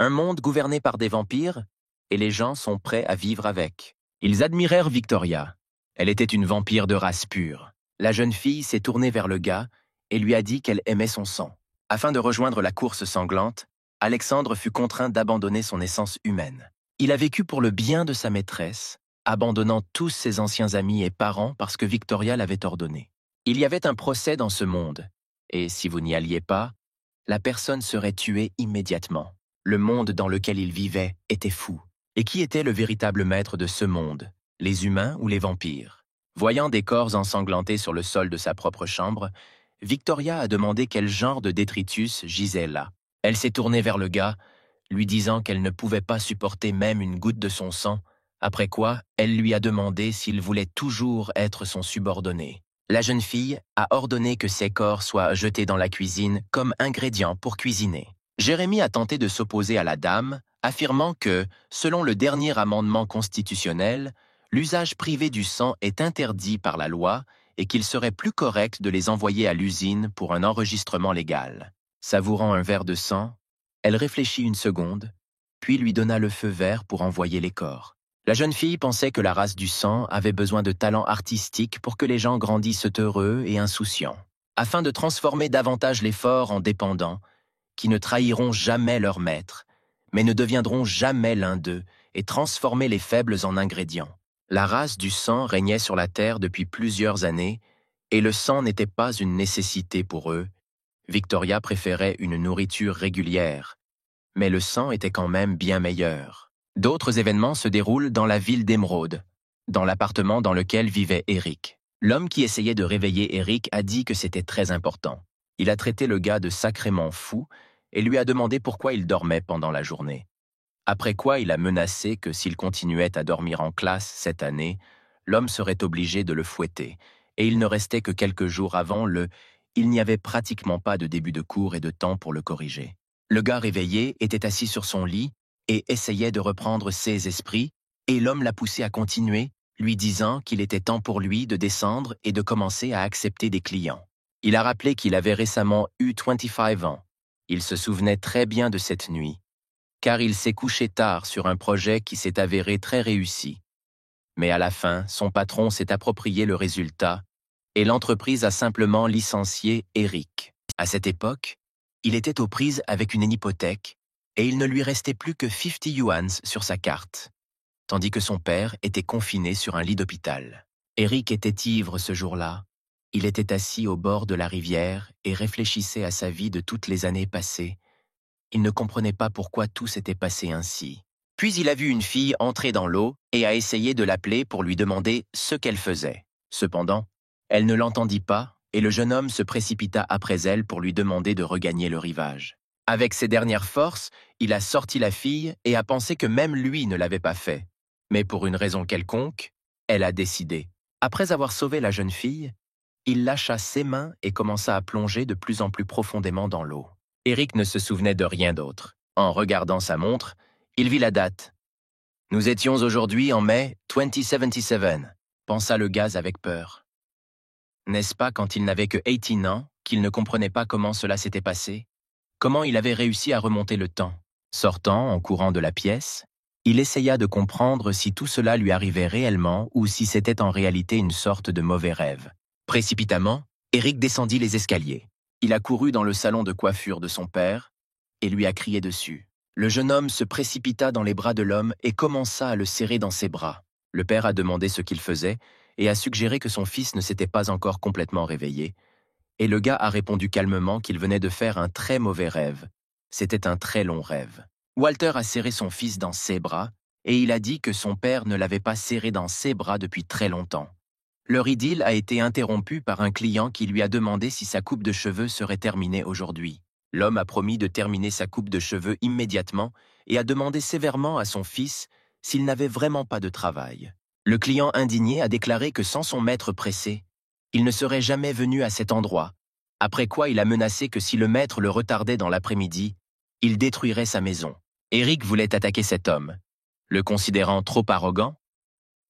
Un monde gouverné par des vampires, et les gens sont prêts à vivre avec. Ils admirèrent Victoria. Elle était une vampire de race pure. La jeune fille s'est tournée vers le gars et lui a dit qu'elle aimait son sang. Afin de rejoindre la course sanglante, Alexandre fut contraint d'abandonner son essence humaine. Il a vécu pour le bien de sa maîtresse, abandonnant tous ses anciens amis et parents parce que Victoria l'avait ordonné. Il y avait un procès dans ce monde, et si vous n'y alliez pas, la personne serait tuée immédiatement. Le monde dans lequel il vivait était fou. Et qui était le véritable maître de ce monde, les humains ou les vampires? Voyant des corps ensanglantés sur le sol de sa propre chambre, Victoria a demandé quel genre de détritus gisait là. Elle s'est tournée vers le gars, lui disant qu'elle ne pouvait pas supporter même une goutte de son sang, après quoi elle lui a demandé s'il voulait toujours être son subordonné. La jeune fille a ordonné que ces corps soient jetés dans la cuisine comme ingrédients pour cuisiner. Jérémie a tenté de s'opposer à la dame, affirmant que, selon le dernier amendement constitutionnel, l'usage privé du sang est interdit par la loi et qu'il serait plus correct de les envoyer à l'usine pour un enregistrement légal. Savourant un verre de sang, elle réfléchit une seconde, puis lui donna le feu vert pour envoyer les corps. La jeune fille pensait que la race du sang avait besoin de talent artistique pour que les gens grandissent heureux et insouciants, afin de transformer davantage les forts en dépendants, qui ne trahiront jamais leur maître, mais ne deviendront jamais l'un d'eux et transformer les faibles en ingrédients. La race du sang régnait sur la terre depuis plusieurs années, et le sang n'était pas une nécessité pour eux. Victoria préférait une nourriture régulière, mais le sang était quand même bien meilleur. D'autres événements se déroulent dans la ville d'Émeraude, dans l'appartement dans lequel vivait Eric. L'homme qui essayait de réveiller Eric a dit que c'était très important. Il a traité le gars de sacrément fou et lui a demandé pourquoi il dormait pendant la journée. Après quoi, il a menacé que s'il continuait à dormir en classe cette année, l'homme serait obligé de le fouetter, et il ne restait que quelques jours avant il n'y avait pratiquement pas de début de cours et de temps pour le corriger. Le gars réveillé était assis sur son lit et essayait de reprendre ses esprits, et l'homme l'a poussé à continuer, lui disant qu'il était temps pour lui de descendre et de commencer à accepter des clients. Il a rappelé qu'il avait récemment eu 25 ans. Il se souvenait très bien de cette nuit, car il s'est couché tard sur un projet qui s'est avéré très réussi. Mais à la fin, son patron s'est approprié le résultat et l'entreprise a simplement licencié Eric. À cette époque, il était aux prises avec une hypothèque et il ne lui restait plus que 50 yuans sur sa carte, tandis que son père était confiné sur un lit d'hôpital. Eric était ivre ce jour-là. Il était assis au bord de la rivière et réfléchissait à sa vie de toutes les années passées. Il ne comprenait pas pourquoi tout s'était passé ainsi. Puis il a vu une fille entrer dans l'eau et a essayé de l'appeler pour lui demander ce qu'elle faisait. Cependant, elle ne l'entendit pas et le jeune homme se précipita après elle pour lui demander de regagner le rivage. Avec ses dernières forces, il a sorti la fille et a pensé que même lui ne l'avait pas fait. Mais pour une raison quelconque, elle a décidé. Après avoir sauvé la jeune fille, il lâcha ses mains et commença à plonger de plus en plus profondément dans l'eau. Eric ne se souvenait de rien d'autre. En regardant sa montre, il vit la date. « Nous étions aujourd'hui en mai 2077, » pensa le gaz avec peur. N'est-ce pas quand il n'avait que 18 ans qu'il ne comprenait pas comment cela s'était passé? Comment il avait réussi à remonter le temps? Sortant en courant de la pièce, il essaya de comprendre si tout cela lui arrivait réellement ou si c'était en réalité une sorte de mauvais rêve. Précipitamment, Eric descendit les escaliers. Il a couru dans le salon de coiffure de son père et lui a crié dessus. Le jeune homme se précipita dans les bras de l'homme et commença à le serrer dans ses bras. Le père a demandé ce qu'il faisait et a suggéré que son fils ne s'était pas encore complètement réveillé. Et le gars a répondu calmement qu'il venait de faire un très mauvais rêve. C'était un très long rêve. Walter a serré son fils dans ses bras et il a dit que son père ne l'avait pas serré dans ses bras depuis très longtemps. Leur idylle a été interrompue par un client qui lui a demandé si sa coupe de cheveux serait terminée aujourd'hui. L'homme a promis de terminer sa coupe de cheveux immédiatement et a demandé sévèrement à son fils s'il n'avait vraiment pas de travail. Le client indigné a déclaré que sans son maître pressé, il ne serait jamais venu à cet endroit, après quoi il a menacé que si le maître le retardait dans l'après-midi, il détruirait sa maison. Eric voulait attaquer cet homme, le considérant trop arrogant,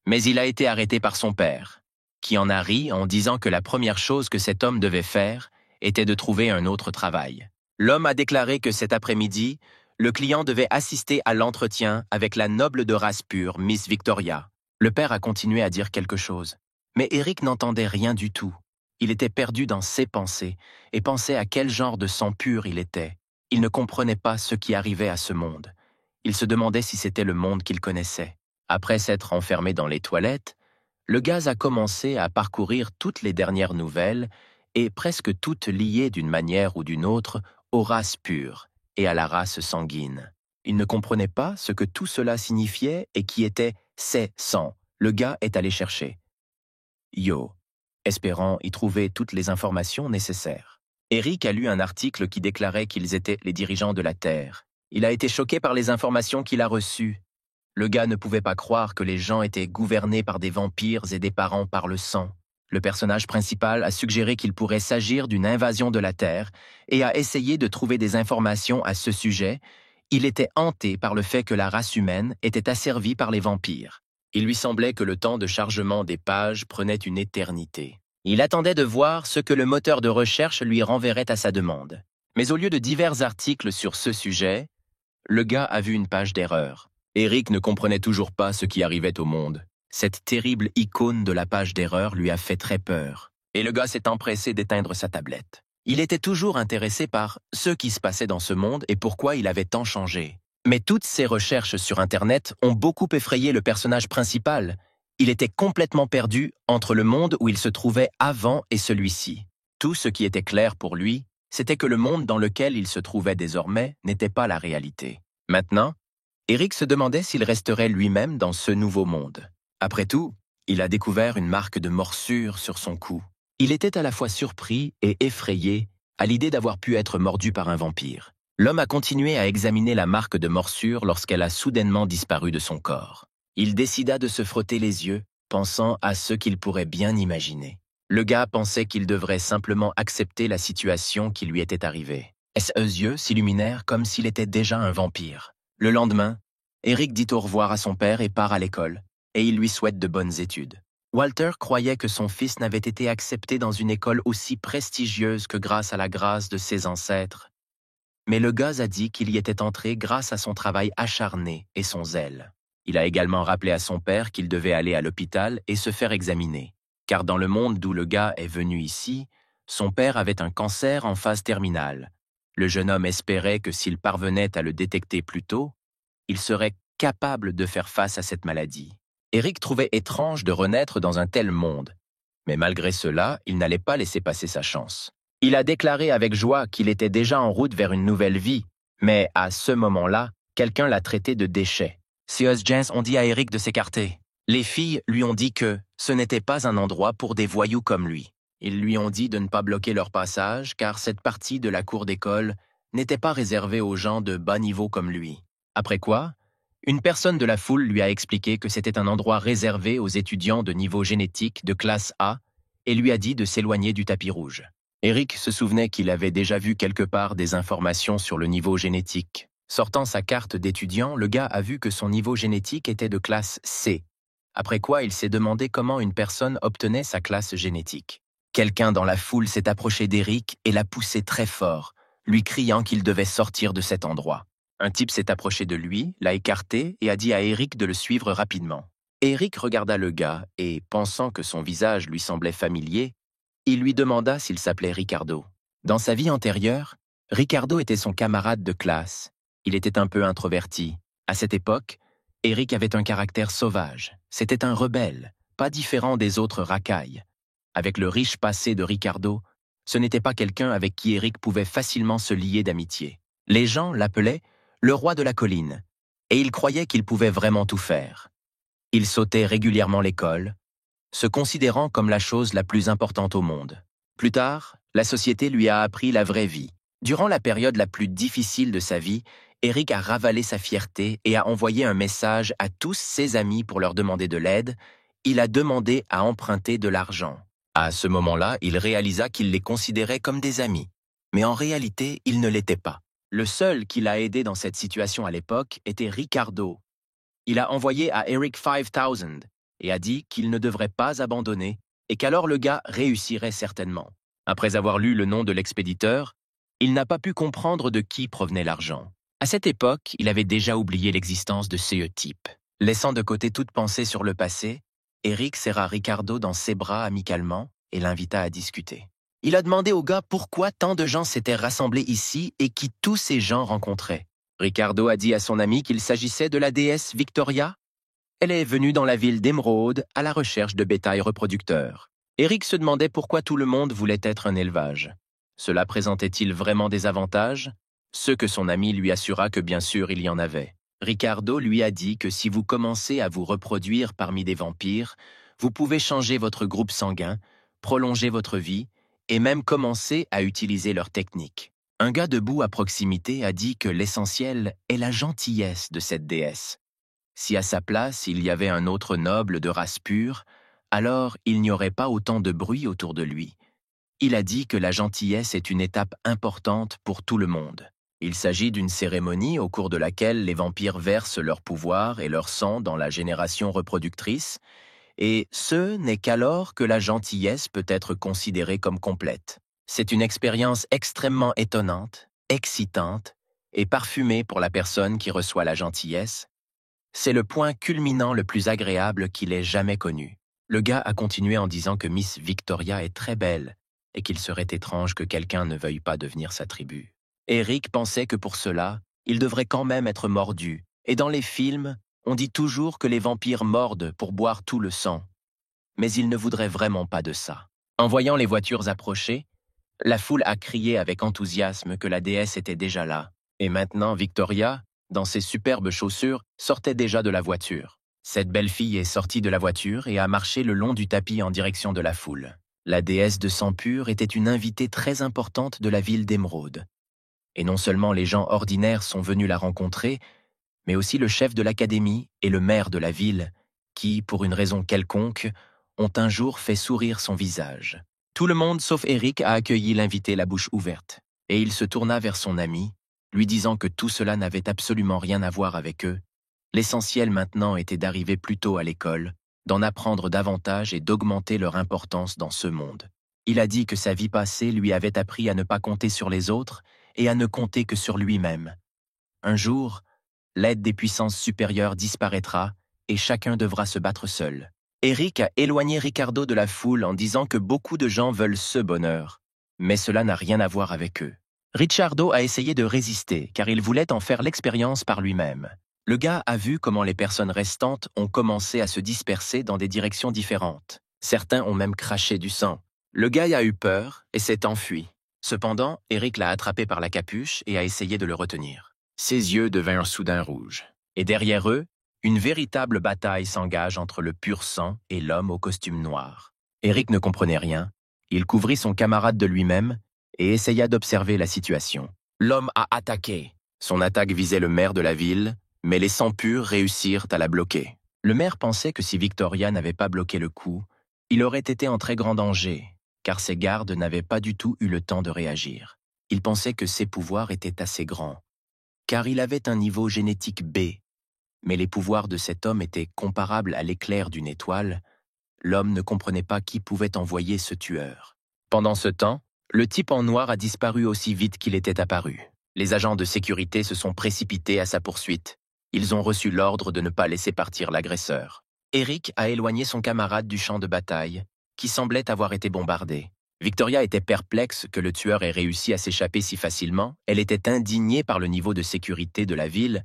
mais il a été arrêté par son père, qui en a ri en disant que la première chose que cet homme devait faire était de trouver un autre travail. L'homme a déclaré que cet après-midi, Le client devait assister à l'entretien avec la noble de race pure, Miss Victoria. Le père a continué à dire quelque chose. Mais Eric n'entendait rien du tout. Il était perdu dans ses pensées et pensait à quel genre de sang pur il était. Il ne comprenait pas ce qui arrivait à ce monde. Il se demandait si c'était le monde qu'il connaissait. Après s'être enfermé dans les toilettes, le gaz a commencé à parcourir toutes les dernières nouvelles et presque toutes liées d'une manière ou d'une autre aux races pures et à la race sanguine. Il ne comprenait pas ce que tout cela signifiait et qui était « c'est sang ». Le gars est allé chercher. Yo, espérant y trouver toutes les informations nécessaires. Eric a lu un article qui déclarait qu'ils étaient les dirigeants de la Terre. Il a été choqué par les informations qu'il a reçues. Le gars ne pouvait pas croire que les gens étaient gouvernés par des vampires et des parents par le sang. Le personnage principal a suggéré qu'il pourrait s'agir d'une invasion de la Terre et a essayé de trouver des informations à ce sujet. Il était hanté par le fait que la race humaine était asservie par les vampires. Il lui semblait que le temps de chargement des pages prenait une éternité. Il attendait de voir ce que le moteur de recherche lui renverrait à sa demande. Mais au lieu de divers articles sur ce sujet, le gars a vu une page d'erreur. Eric ne comprenait toujours pas ce qui arrivait au monde. Cette terrible icône de la page d'erreur lui a fait très peur. Et le gars s'est empressé d'éteindre sa tablette. Il était toujours intéressé par ce qui se passait dans ce monde et pourquoi il avait tant changé. Mais toutes ces recherches sur Internet ont beaucoup effrayé le personnage principal. Il était complètement perdu entre le monde où il se trouvait avant et celui-ci. Tout ce qui était clair pour lui, c'était que le monde dans lequel il se trouvait désormais n'était pas la réalité. Maintenant, Eric se demandait s'il resterait lui-même dans ce nouveau monde. Après tout, il a découvert une marque de morsure sur son cou. Il était à la fois surpris et effrayé à l'idée d'avoir pu être mordu par un vampire. L'homme a continué à examiner la marque de morsure lorsqu'elle a soudainement disparu de son corps. Il décida de se frotter les yeux, pensant à ce qu'il pourrait bien imaginer. Le gars pensait qu'il devrait simplement accepter la situation qui lui était arrivée. Ses yeux s'illuminèrent comme s'il était déjà un vampire. Le lendemain, Eric dit au revoir à son père et part à l'école, et il lui souhaite de bonnes études. Walter croyait que son fils n'avait été accepté dans une école aussi prestigieuse que grâce à la grâce de ses ancêtres. Mais le gars a dit qu'il y était entré grâce à son travail acharné et son zèle. Il a également rappelé à son père qu'il devait aller à l'hôpital et se faire examiner, car dans le monde d'où le gars est venu ici, son père avait un cancer en phase terminale. Le jeune homme espérait que s'il parvenait à le détecter plus tôt, il serait capable de faire face à cette maladie. Eric trouvait étrange de renaître dans un tel monde, mais malgré cela, il n'allait pas laisser passer sa chance. Il a déclaré avec joie qu'il était déjà en route vers une nouvelle vie, mais à ce moment-là, quelqu'un l'a traité de déchet. Ces gens ont dit à Eric de s'écarter. Les filles lui ont dit que ce n'était pas un endroit pour des voyous comme lui. Ils lui ont dit de ne pas bloquer leur passage, car cette partie de la cour d'école n'était pas réservée aux gens de bas niveau comme lui. Après quoi, une personne de la foule lui a expliqué que c'était un endroit réservé aux étudiants de niveau génétique de classe A et lui a dit de s'éloigner du tapis rouge. Eric se souvenait qu'il avait déjà vu quelque part des informations sur le niveau génétique. Sortant sa carte d'étudiant, le gars a vu que son niveau génétique était de classe C. Après quoi, il s'est demandé comment une personne obtenait sa classe génétique. Quelqu'un dans la foule s'est approché d'Eric et l'a poussé très fort, lui criant qu'il devait sortir de cet endroit. Un type s'est approché de lui, l'a écarté et a dit à Eric de le suivre rapidement. Eric regarda le gars et, pensant que son visage lui semblait familier, il lui demanda s'il s'appelait Ricardo. Dans sa vie antérieure, Ricardo était son camarade de classe. Il était un peu introverti. À cette époque, Eric avait un caractère sauvage. C'était un rebelle, pas différent des autres racailles. Avec le riche passé de Ricardo, ce n'était pas quelqu'un avec qui Eric pouvait facilement se lier d'amitié. Les gens l'appelaient le roi de la colline, et il croyait qu'il pouvait vraiment tout faire. Il sautait régulièrement l'école, se considérant comme la chose la plus importante au monde. Plus tard, la société lui a appris la vraie vie. Durant la période la plus difficile de sa vie, Eric a ravalé sa fierté et a envoyé un message à tous ses amis pour leur demander de l'aide. Il a demandé à emprunter de l'argent. À ce moment-là, il réalisa qu'il les considérait comme des amis. Mais en réalité, ils ne l'étaient pas. Le seul qui l'a aidé dans cette situation à l'époque était Ricardo. Il a envoyé à Eric 5000 et a dit qu'il ne devrait pas abandonner et qu'alors le gars réussirait certainement. Après avoir lu le nom de l'expéditeur, il n'a pas pu comprendre de qui provenait l'argent. À cette époque, il avait déjà oublié l'existence de ce type. Laissant de côté toute pensée sur le passé, Eric serra Ricardo dans ses bras amicalement et l'invita à discuter. Il a demandé au gars pourquoi tant de gens s'étaient rassemblés ici et qui tous ces gens rencontraient. Ricardo a dit à son ami qu'il s'agissait de la déesse Victoria. Elle est venue dans la ville d'Émeraude à la recherche de bétail reproducteur. Eric se demandait pourquoi tout le monde voulait être un élevage. Cela présentait-il vraiment des avantages? Ce que son ami lui assura que bien sûr il y en avait. Ricardo lui a dit que si vous commencez à vous reproduire parmi des vampires, vous pouvez changer votre groupe sanguin, prolonger votre vie et même commencer à utiliser leur technique. Un gars debout à proximité a dit que l'essentiel est la gentillesse de cette déesse. Si à sa place il y avait un autre noble de race pure, alors il n'y aurait pas autant de bruit autour de lui. Il a dit que la gentillesse est une étape importante pour tout le monde. Il s'agit d'une cérémonie au cours de laquelle les vampires versent leur pouvoir et leur sang dans la génération reproductrice, et ce n'est qu'alors que la gentillesse peut être considérée comme complète. C'est une expérience extrêmement étonnante, excitante et parfumée pour la personne qui reçoit la gentillesse. C'est le point culminant le plus agréable qu'il ait jamais connu. Le gars a continué en disant que Miss Victoria est très belle et qu'il serait étrange que quelqu'un ne veuille pas devenir sa tribu. Eric pensait que pour cela, il devrait quand même être mordu, et dans les films, on dit toujours que les vampires mordent pour boire tout le sang. Mais il ne voudrait vraiment pas de ça. En voyant les voitures approcher, la foule a crié avec enthousiasme que la déesse était déjà là. Et maintenant, Victoria, dans ses superbes chaussures, sortait déjà de la voiture. Cette belle fille est sortie de la voiture et a marché le long du tapis en direction de la foule. La déesse de sang pur était une invitée très importante de la ville d'Émeraude. Et non seulement les gens ordinaires sont venus la rencontrer, mais aussi le chef de l'académie et le maire de la ville, qui, pour une raison quelconque, ont un jour fait sourire son visage. Tout le monde, sauf Eric, a accueilli l'invité la bouche ouverte, et il se tourna vers son ami, lui disant que tout cela n'avait absolument rien à voir avec eux. L'essentiel maintenant était d'arriver plus tôt à l'école, d'en apprendre davantage et d'augmenter leur importance dans ce monde. Il a dit que sa vie passée lui avait appris à ne pas compter sur les autres et à ne compter que sur lui-même. Un jour, l'aide des puissances supérieures disparaîtra et chacun devra se battre seul. Eric a éloigné Ricardo de la foule en disant que beaucoup de gens veulent ce bonheur, mais cela n'a rien à voir avec eux. Ricciardo a essayé de résister car il voulait en faire l'expérience par lui-même. Le gars a vu comment les personnes restantes ont commencé à se disperser dans des directions différentes. Certains ont même craché du sang. Le gars a eu peur et s'est enfui. Cependant, Eric l'a attrapé par la capuche et a essayé de le retenir. Ses yeux devinrent soudain rouges. Et derrière eux, une véritable bataille s'engage entre le pur sang et l'homme au costume noir. Eric ne comprenait rien. Il couvrit son camarade de lui-même et essaya d'observer la situation. L'homme a attaqué. Son attaque visait le maire de la ville, mais les sangs purs réussirent à la bloquer. Le maire pensait que si Victoria n'avait pas bloqué le coup, il aurait été en très grand danger, car ses gardes n'avaient pas du tout eu le temps de réagir. Il pensait que ses pouvoirs étaient assez grands, car il avait un niveau génétique B, mais les pouvoirs de cet homme étaient comparables à l'éclair d'une étoile. L'homme ne comprenait pas qui pouvait envoyer ce tueur. Pendant ce temps, le type en noir a disparu aussi vite qu'il était apparu. Les agents de sécurité se sont précipités à sa poursuite. Ils ont reçu l'ordre de ne pas laisser partir l'agresseur. Eric a éloigné son camarade du champ de bataille, qui semblait avoir été bombardé. Victoria était perplexe que le tueur ait réussi à s'échapper si facilement. Elle était indignée par le niveau de sécurité de la ville,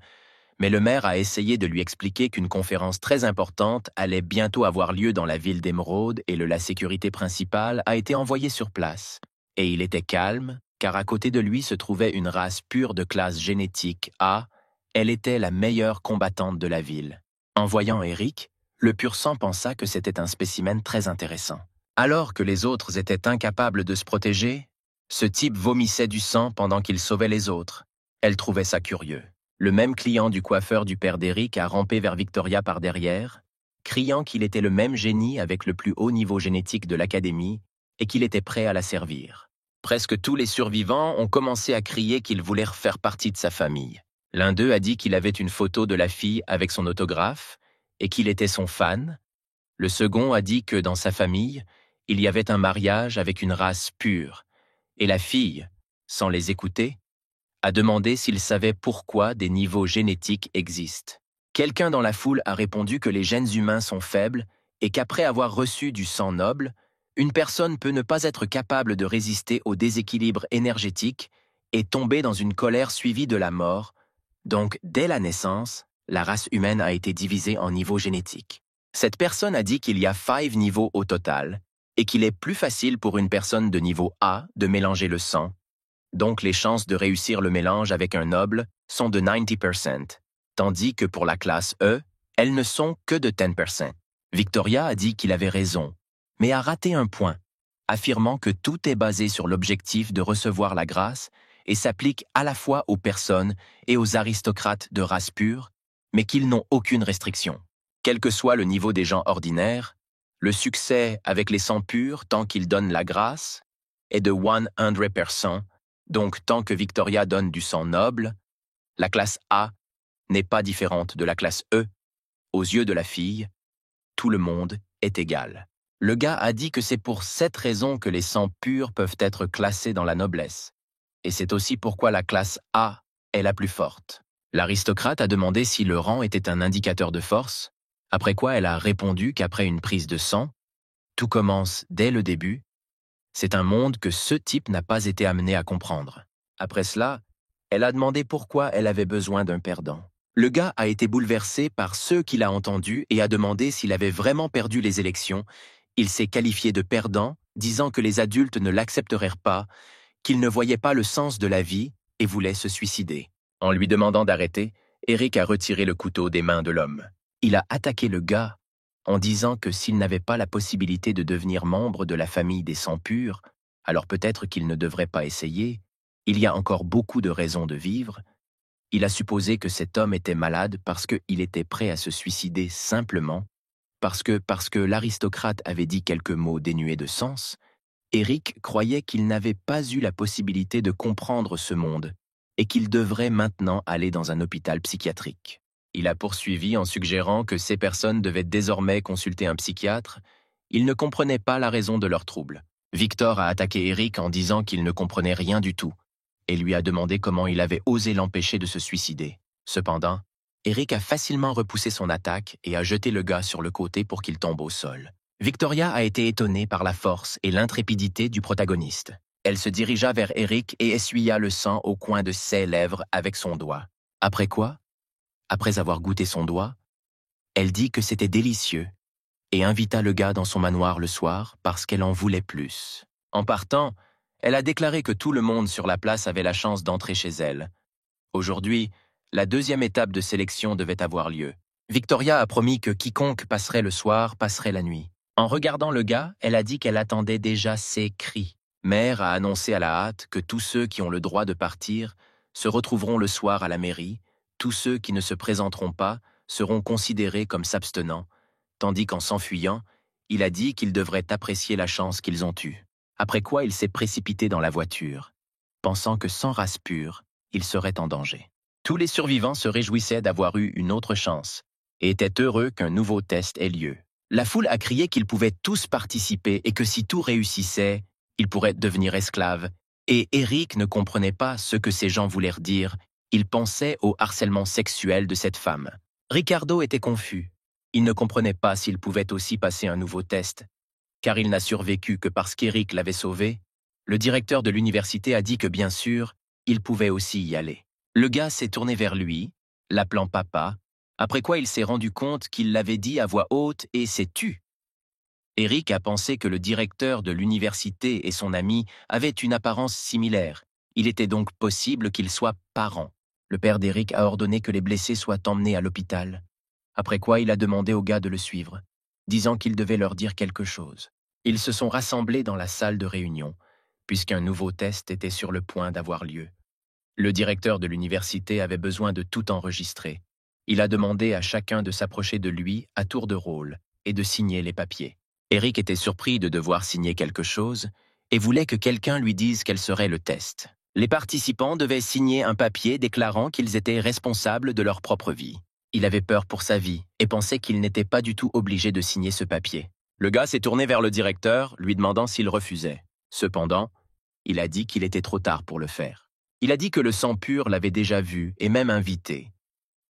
mais le maire a essayé de lui expliquer qu'une conférence très importante allait bientôt avoir lieu dans la ville d'Émeraude et la sécurité principale a été envoyée sur place. Et il était calme, car à côté de lui se trouvait une race pure de classe génétique A. Elle était la meilleure combattante de la ville. En voyant Eric, le pur sang pensa que c'était un spécimen très intéressant. Alors que les autres étaient incapables de se protéger, ce type vomissait du sang pendant qu'il sauvait les autres. Elle trouvait ça curieux. Le même client du coiffeur du père d'Eric a rampé vers Victoria par derrière, criant qu'il était le même génie avec le plus haut niveau génétique de l'académie et qu'il était prêt à la servir. Presque tous les survivants ont commencé à crier qu'ils voulaient faire partie de sa famille. L'un d'eux a dit qu'il avait une photo de la fille avec son autographe et qu'il était son fan. Le second a dit que dans sa famille, il y avait un mariage avec une race pure et la fille, sans les écouter, a demandé s'il savait pourquoi des niveaux génétiques existent. Quelqu'un dans la foule a répondu que les gènes humains sont faibles et qu'après avoir reçu du sang noble, une personne peut ne pas être capable de résister au déséquilibre énergétique et tomber dans une colère suivie de la mort. Donc, dès la naissance, la race humaine a été divisée en niveaux génétiques. Cette personne a dit qu'il y a 5 niveaux au total et qu'il est plus facile pour une personne de niveau A de mélanger le sang. Donc, les chances de réussir le mélange avec un noble sont de 90%, tandis que pour la classe E, elles ne sont que de 10%. Victoria a dit qu'il avait raison, mais a raté un point, affirmant que tout est basé sur l'objectif de recevoir la grâce et s'applique à la fois aux personnes et aux aristocrates de race pure, mais qu'ils n'ont aucune restriction. Quel que soit le niveau des gens ordinaires, le succès avec les sangs purs tant qu'ils donnent la grâce est de 100%, donc tant que Victoria donne du sang noble, la classe A n'est pas différente de la classe E. Aux yeux de la fille, tout le monde est égal. Le gars a dit que c'est pour cette raison que les sangs purs peuvent être classés dans la noblesse. Et c'est aussi pourquoi la classe A est la plus forte. L'aristocrate a demandé si le rang était un indicateur de force, après quoi elle a répondu qu'après une prise de sang, tout commence dès le début. C'est un monde que ce type n'a pas été amené à comprendre. Après cela, elle a demandé pourquoi elle avait besoin d'un perdant. Le gars a été bouleversé par ceux qu'il a entendus et a demandé s'il avait vraiment perdu les élections. Il s'est qualifié de perdant, disant que les adultes ne l'accepteraient pas, qu'il ne voyait pas le sens de la vie et voulait se suicider. En lui demandant d'arrêter, Eric a retiré le couteau des mains de l'homme. Il a attaqué le gars en disant que s'il n'avait pas la possibilité de devenir membre de la famille des sangs purs, alors peut-être qu'il ne devrait pas essayer. Il y a encore beaucoup de raisons de vivre. Il a supposé que cet homme était malade parce qu'il était prêt à se suicider simplement, parce que l'aristocrate avait dit quelques mots dénués de sens. Eric croyait qu'il n'avait pas eu la possibilité de comprendre ce monde et qu'il devrait maintenant aller dans un hôpital psychiatrique. Il a poursuivi en suggérant que ces personnes devaient désormais consulter un psychiatre. Il ne comprenait pas la raison de leurs troubles. Victor a attaqué Eric en disant qu'il ne comprenait rien du tout et lui a demandé comment il avait osé l'empêcher de se suicider. Cependant, Eric a facilement repoussé son attaque et a jeté le gars sur le côté pour qu'il tombe au sol. Victoria a été étonnée par la force et l'intrépidité du protagoniste. Elle se dirigea vers Eric et essuya le sang au coin de ses lèvres avec son doigt. Après quoi, après avoir goûté son doigt, elle dit que c'était délicieux et invita le gars dans son manoir le soir parce qu'elle en voulait plus. En partant, elle a déclaré que tout le monde sur la place avait la chance d'entrer chez elle. Aujourd'hui, la deuxième étape de sélection devait avoir lieu. Victoria a promis que quiconque passerait le soir passerait la nuit. En regardant le gars, elle a dit qu'elle attendait déjà ses cris. Mère a annoncé à la hâte que tous ceux qui ont le droit de partir se retrouveront le soir à la mairie. Tous ceux qui ne se présenteront pas seront considérés comme s'abstenant, tandis qu'en s'enfuyant, il a dit qu'ils devraient apprécier la chance qu'ils ont eue. Après quoi il s'est précipité dans la voiture, pensant que sans race pure, il serait en danger. Tous les survivants se réjouissaient d'avoir eu une autre chance et étaient heureux qu'un nouveau test ait lieu. La foule a crié qu'ils pouvaient tous participer et que si tout réussissait, ils pourraient devenir esclaves. Et Eric ne comprenait pas ce que ces gens voulaient dire. Il pensait au harcèlement sexuel de cette femme. Ricardo était confus. Il ne comprenait pas s'il pouvait aussi passer un nouveau test. Car il n'a survécu que parce qu'Eric l'avait sauvé. Le directeur de l'université a dit que bien sûr, il pouvait aussi y aller. Le gars s'est tourné vers lui, l'appelant papa, après quoi il s'est rendu compte qu'il l'avait dit à voix haute et s'est tu. Eric a pensé que le directeur de l'université et son ami avaient une apparence similaire. Il était donc possible qu'ils soient parents. Le père d'Eric a ordonné que les blessés soient emmenés à l'hôpital, après quoi il a demandé aux gars de le suivre, disant qu'il devait leur dire quelque chose. Ils se sont rassemblés dans la salle de réunion, puisqu'un nouveau test était sur le point d'avoir lieu. Le directeur de l'université avait besoin de tout enregistrer. Il a demandé à chacun de s'approcher de lui à tour de rôle et de signer les papiers. Eric était surpris de devoir signer quelque chose et voulait que quelqu'un lui dise quel serait le test. Les participants devaient signer un papier déclarant qu'ils étaient responsables de leur propre vie. Il avait peur pour sa vie et pensait qu'il n'était pas du tout obligé de signer ce papier. Le gars s'est tourné vers le directeur, lui demandant s'il refusait. Cependant, il a dit qu'il était trop tard pour le faire. Il a dit que le sang pur l'avait déjà vu et même invité.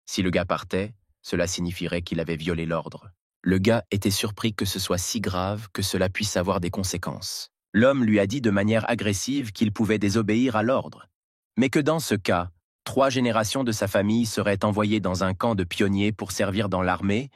Si le gars partait, cela signifierait qu'il avait violé l'ordre. Le gars était surpris que ce soit si grave que cela puisse avoir des conséquences. L'homme lui a dit de manière agressive qu'il pouvait désobéir à l'ordre, mais que dans ce cas, 3 générations de sa famille seraient envoyées dans un camp de pionniers pour servir dans l'armée,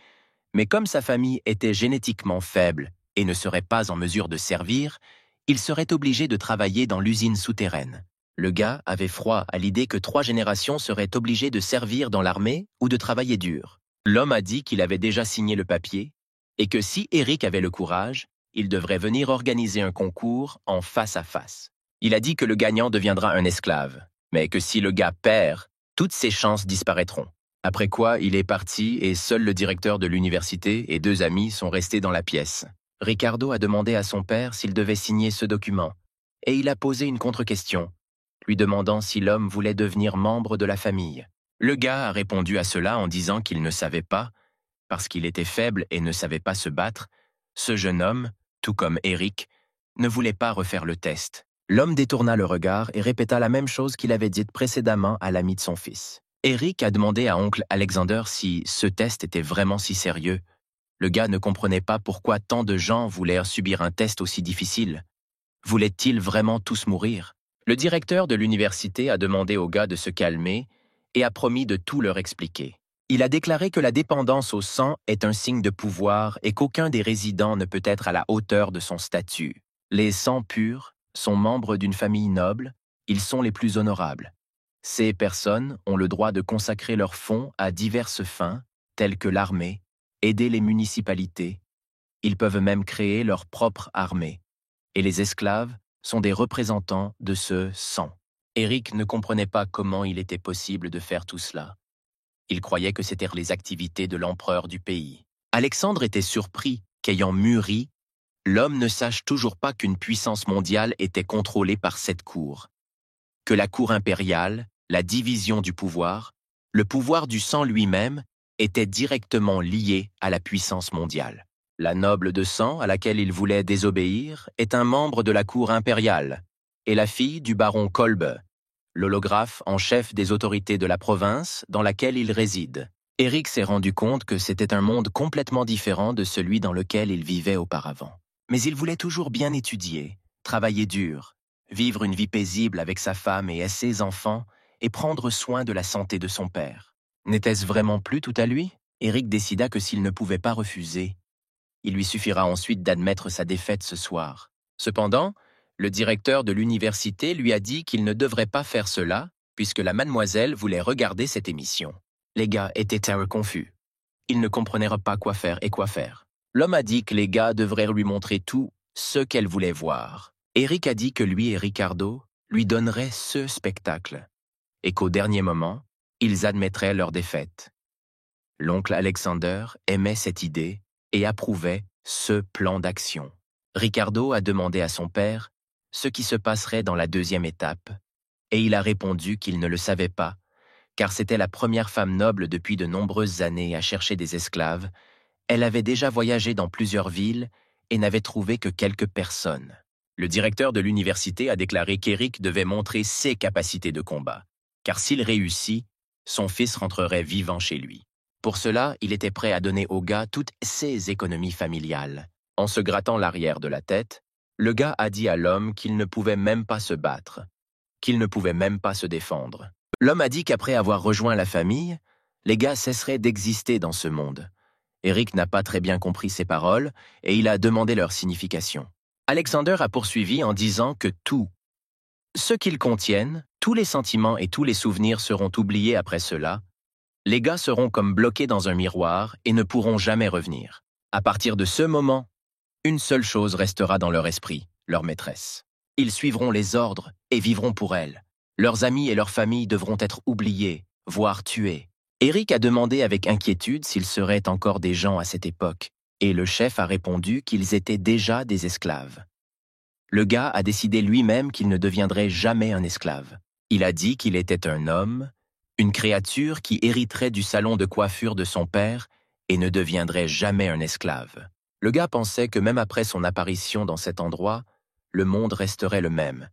mais comme sa famille était génétiquement faible et ne serait pas en mesure de servir, il serait obligé de travailler dans l'usine souterraine. Le gars avait froid à l'idée que 3 générations seraient obligées de servir dans l'armée ou de travailler dur. L'homme a dit qu'il avait déjà signé le papier et que si Eric avait le courage, il devrait venir organiser un concours en face à face. Il a dit que le gagnant deviendra un esclave, mais que si le gars perd, toutes ses chances disparaîtront. Après quoi, il est parti et seul le directeur de l'université et 2 amis sont restés dans la pièce. Ricardo a demandé à son père s'il devait signer ce document, et il a posé une contre-question, lui demandant si l'homme voulait devenir membre de la famille. Le gars a répondu à cela en disant qu'il ne savait pas, parce qu'il était faible et ne savait pas se battre. Ce jeune homme, tout comme Eric, ne voulait pas refaire le test. L'homme détourna le regard et répéta la même chose qu'il avait dite précédemment à l'ami de son fils. Eric a demandé à oncle Alexander si ce test était vraiment si sérieux. Le gars ne comprenait pas pourquoi tant de gens voulaient subir un test aussi difficile. Voulaient-ils vraiment tous mourir? Le directeur de l'université a demandé aux gars de se calmer et a promis de tout leur expliquer. Il a déclaré que la dépendance au sang est un signe de pouvoir et qu'aucun des résidents ne peut être à la hauteur de son statut. Les sangs purs sont membres d'une famille noble, ils sont les plus honorables. Ces personnes ont le droit de consacrer leurs fonds à diverses fins, telles que l'armée, aider les municipalités. Ils peuvent même créer leur propre armée. Et les esclaves sont des représentants de ce sang. Eric ne comprenait pas comment il était possible de faire tout cela. Il croyait que c'étaient les activités de l'empereur du pays. Alexandre était surpris qu'ayant mûri, l'homme ne sache toujours pas qu'une puissance mondiale était contrôlée par cette cour. Que la cour impériale, la division du pouvoir, le pouvoir du sang lui-même, étaient directement liés à la puissance mondiale. La noble de sang à laquelle il voulait désobéir est un membre de la cour impériale et la fille du baron Kolbe, l'holographe en chef des autorités de la province dans laquelle il réside. Eric s'est rendu compte que c'était un monde complètement différent de celui dans lequel il vivait auparavant. Mais il voulait toujours bien étudier, travailler dur, vivre une vie paisible avec sa femme et ses enfants et prendre soin de la santé de son père. N'était-ce vraiment plus tout à lui? Eric décida que s'il ne pouvait pas refuser, il lui suffira ensuite d'admettre sa défaite ce soir. Cependant, le directeur de l'université lui a dit qu'il ne devrait pas faire cela, puisque la mademoiselle voulait regarder cette émission. Les gars étaient très confus. Ils ne comprenaient pas quoi faire et quoi faire. L'homme a dit que les gars devraient lui montrer tout ce qu'elle voulait voir. Eric a dit que lui et Ricardo lui donneraient ce spectacle, et qu'au dernier moment, ils admettraient leur défaite. L'oncle Alexander aimait cette idée et approuvait ce plan d'action. Ricardo a demandé à son père ce qui se passerait dans la 2e étape, et il a répondu qu'il ne le savait pas, car c'était la première femme noble depuis de nombreuses années à chercher des esclaves. Elle avait déjà voyagé dans plusieurs villes et n'avait trouvé que quelques personnes. Le directeur de l'université a déclaré qu'Eric devait montrer ses capacités de combat, car s'il réussit, son fils rentrerait vivant chez lui. Pour cela, il était prêt à donner au gars toutes ses économies familiales. En se grattant l'arrière de la tête, le gars a dit à l'homme qu'il ne pouvait même pas se battre, qu'il ne pouvait même pas se défendre. L'homme a dit qu'après avoir rejoint la famille, les gars cesseraient d'exister dans ce monde. Eric n'a pas très bien compris ces paroles et il a demandé leur signification. Alexander a poursuivi en disant que tout ce qu'ils contiennent, tous les sentiments et tous les souvenirs seront oubliés après cela. Les gars seront comme bloqués dans un miroir et ne pourront jamais revenir. À partir de ce moment, une seule chose restera dans leur esprit, leur maîtresse. Ils suivront les ordres et vivront pour elle. Leurs amis et leurs familles devront être oubliés, voire tués. Eric a demandé avec inquiétude s'il serait encore des gens à cette époque, et le chef a répondu qu'ils étaient déjà des esclaves. Le gars a décidé lui-même qu'il ne deviendrait jamais un esclave. Il a dit qu'il était un homme, une créature qui hériterait du salon de coiffure de son père et ne deviendrait jamais un esclave. Le gars pensait que même après son apparition dans cet endroit, le monde resterait le même,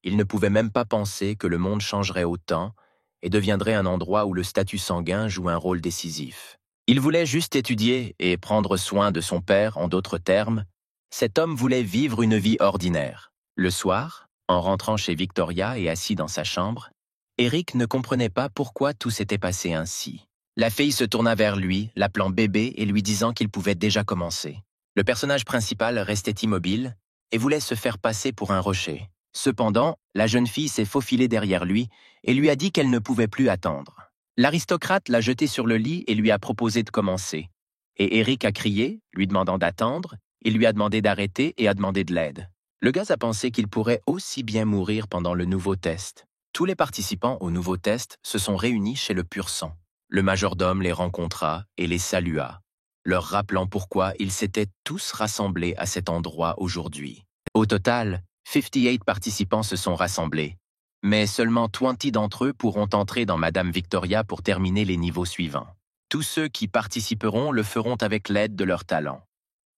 Il ne pouvait même pas penser que le monde changerait autant et deviendrait un endroit où le statut sanguin joue un rôle décisif. Il voulait juste étudier et prendre soin de son père, en d'autres termes. Cet homme voulait vivre une vie ordinaire. Le soir, en rentrant chez Victoria et assis dans sa chambre, Eric ne comprenait pas pourquoi tout s'était passé ainsi. La fille se tourna vers lui, l'appelant bébé et lui disant qu'il pouvait déjà commencer. Le personnage principal restait immobile et voulait se faire passer pour un rocher. Cependant, la jeune fille s'est faufilée derrière lui et lui a dit qu'elle ne pouvait plus attendre. L'aristocrate l'a jeté sur le lit et lui a proposé de commencer. Et Eric a crié, lui demandant d'attendre, il lui a demandé d'arrêter et a demandé de l'aide. Le gars a pensé qu'il pourrait aussi bien mourir pendant le nouveau test. Tous les participants au nouveau test se sont réunis chez le pur sang. Le majordome les rencontra et les salua, leur rappelant pourquoi ils s'étaient tous rassemblés à cet endroit aujourd'hui. Au total, 58 participants se sont rassemblés, mais seulement 20 d'entre eux pourront entrer dans Madame Victoria pour terminer les niveaux suivants. Tous ceux qui participeront le feront avec l'aide de leur talent.